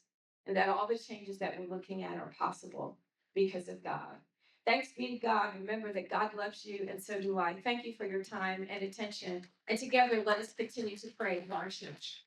and that all the changes that we're looking at are possible because of God. Thanks be to God. Remember that God loves you, and so do I. Thank you for your time and attention. And together, let us continue to pray in our church.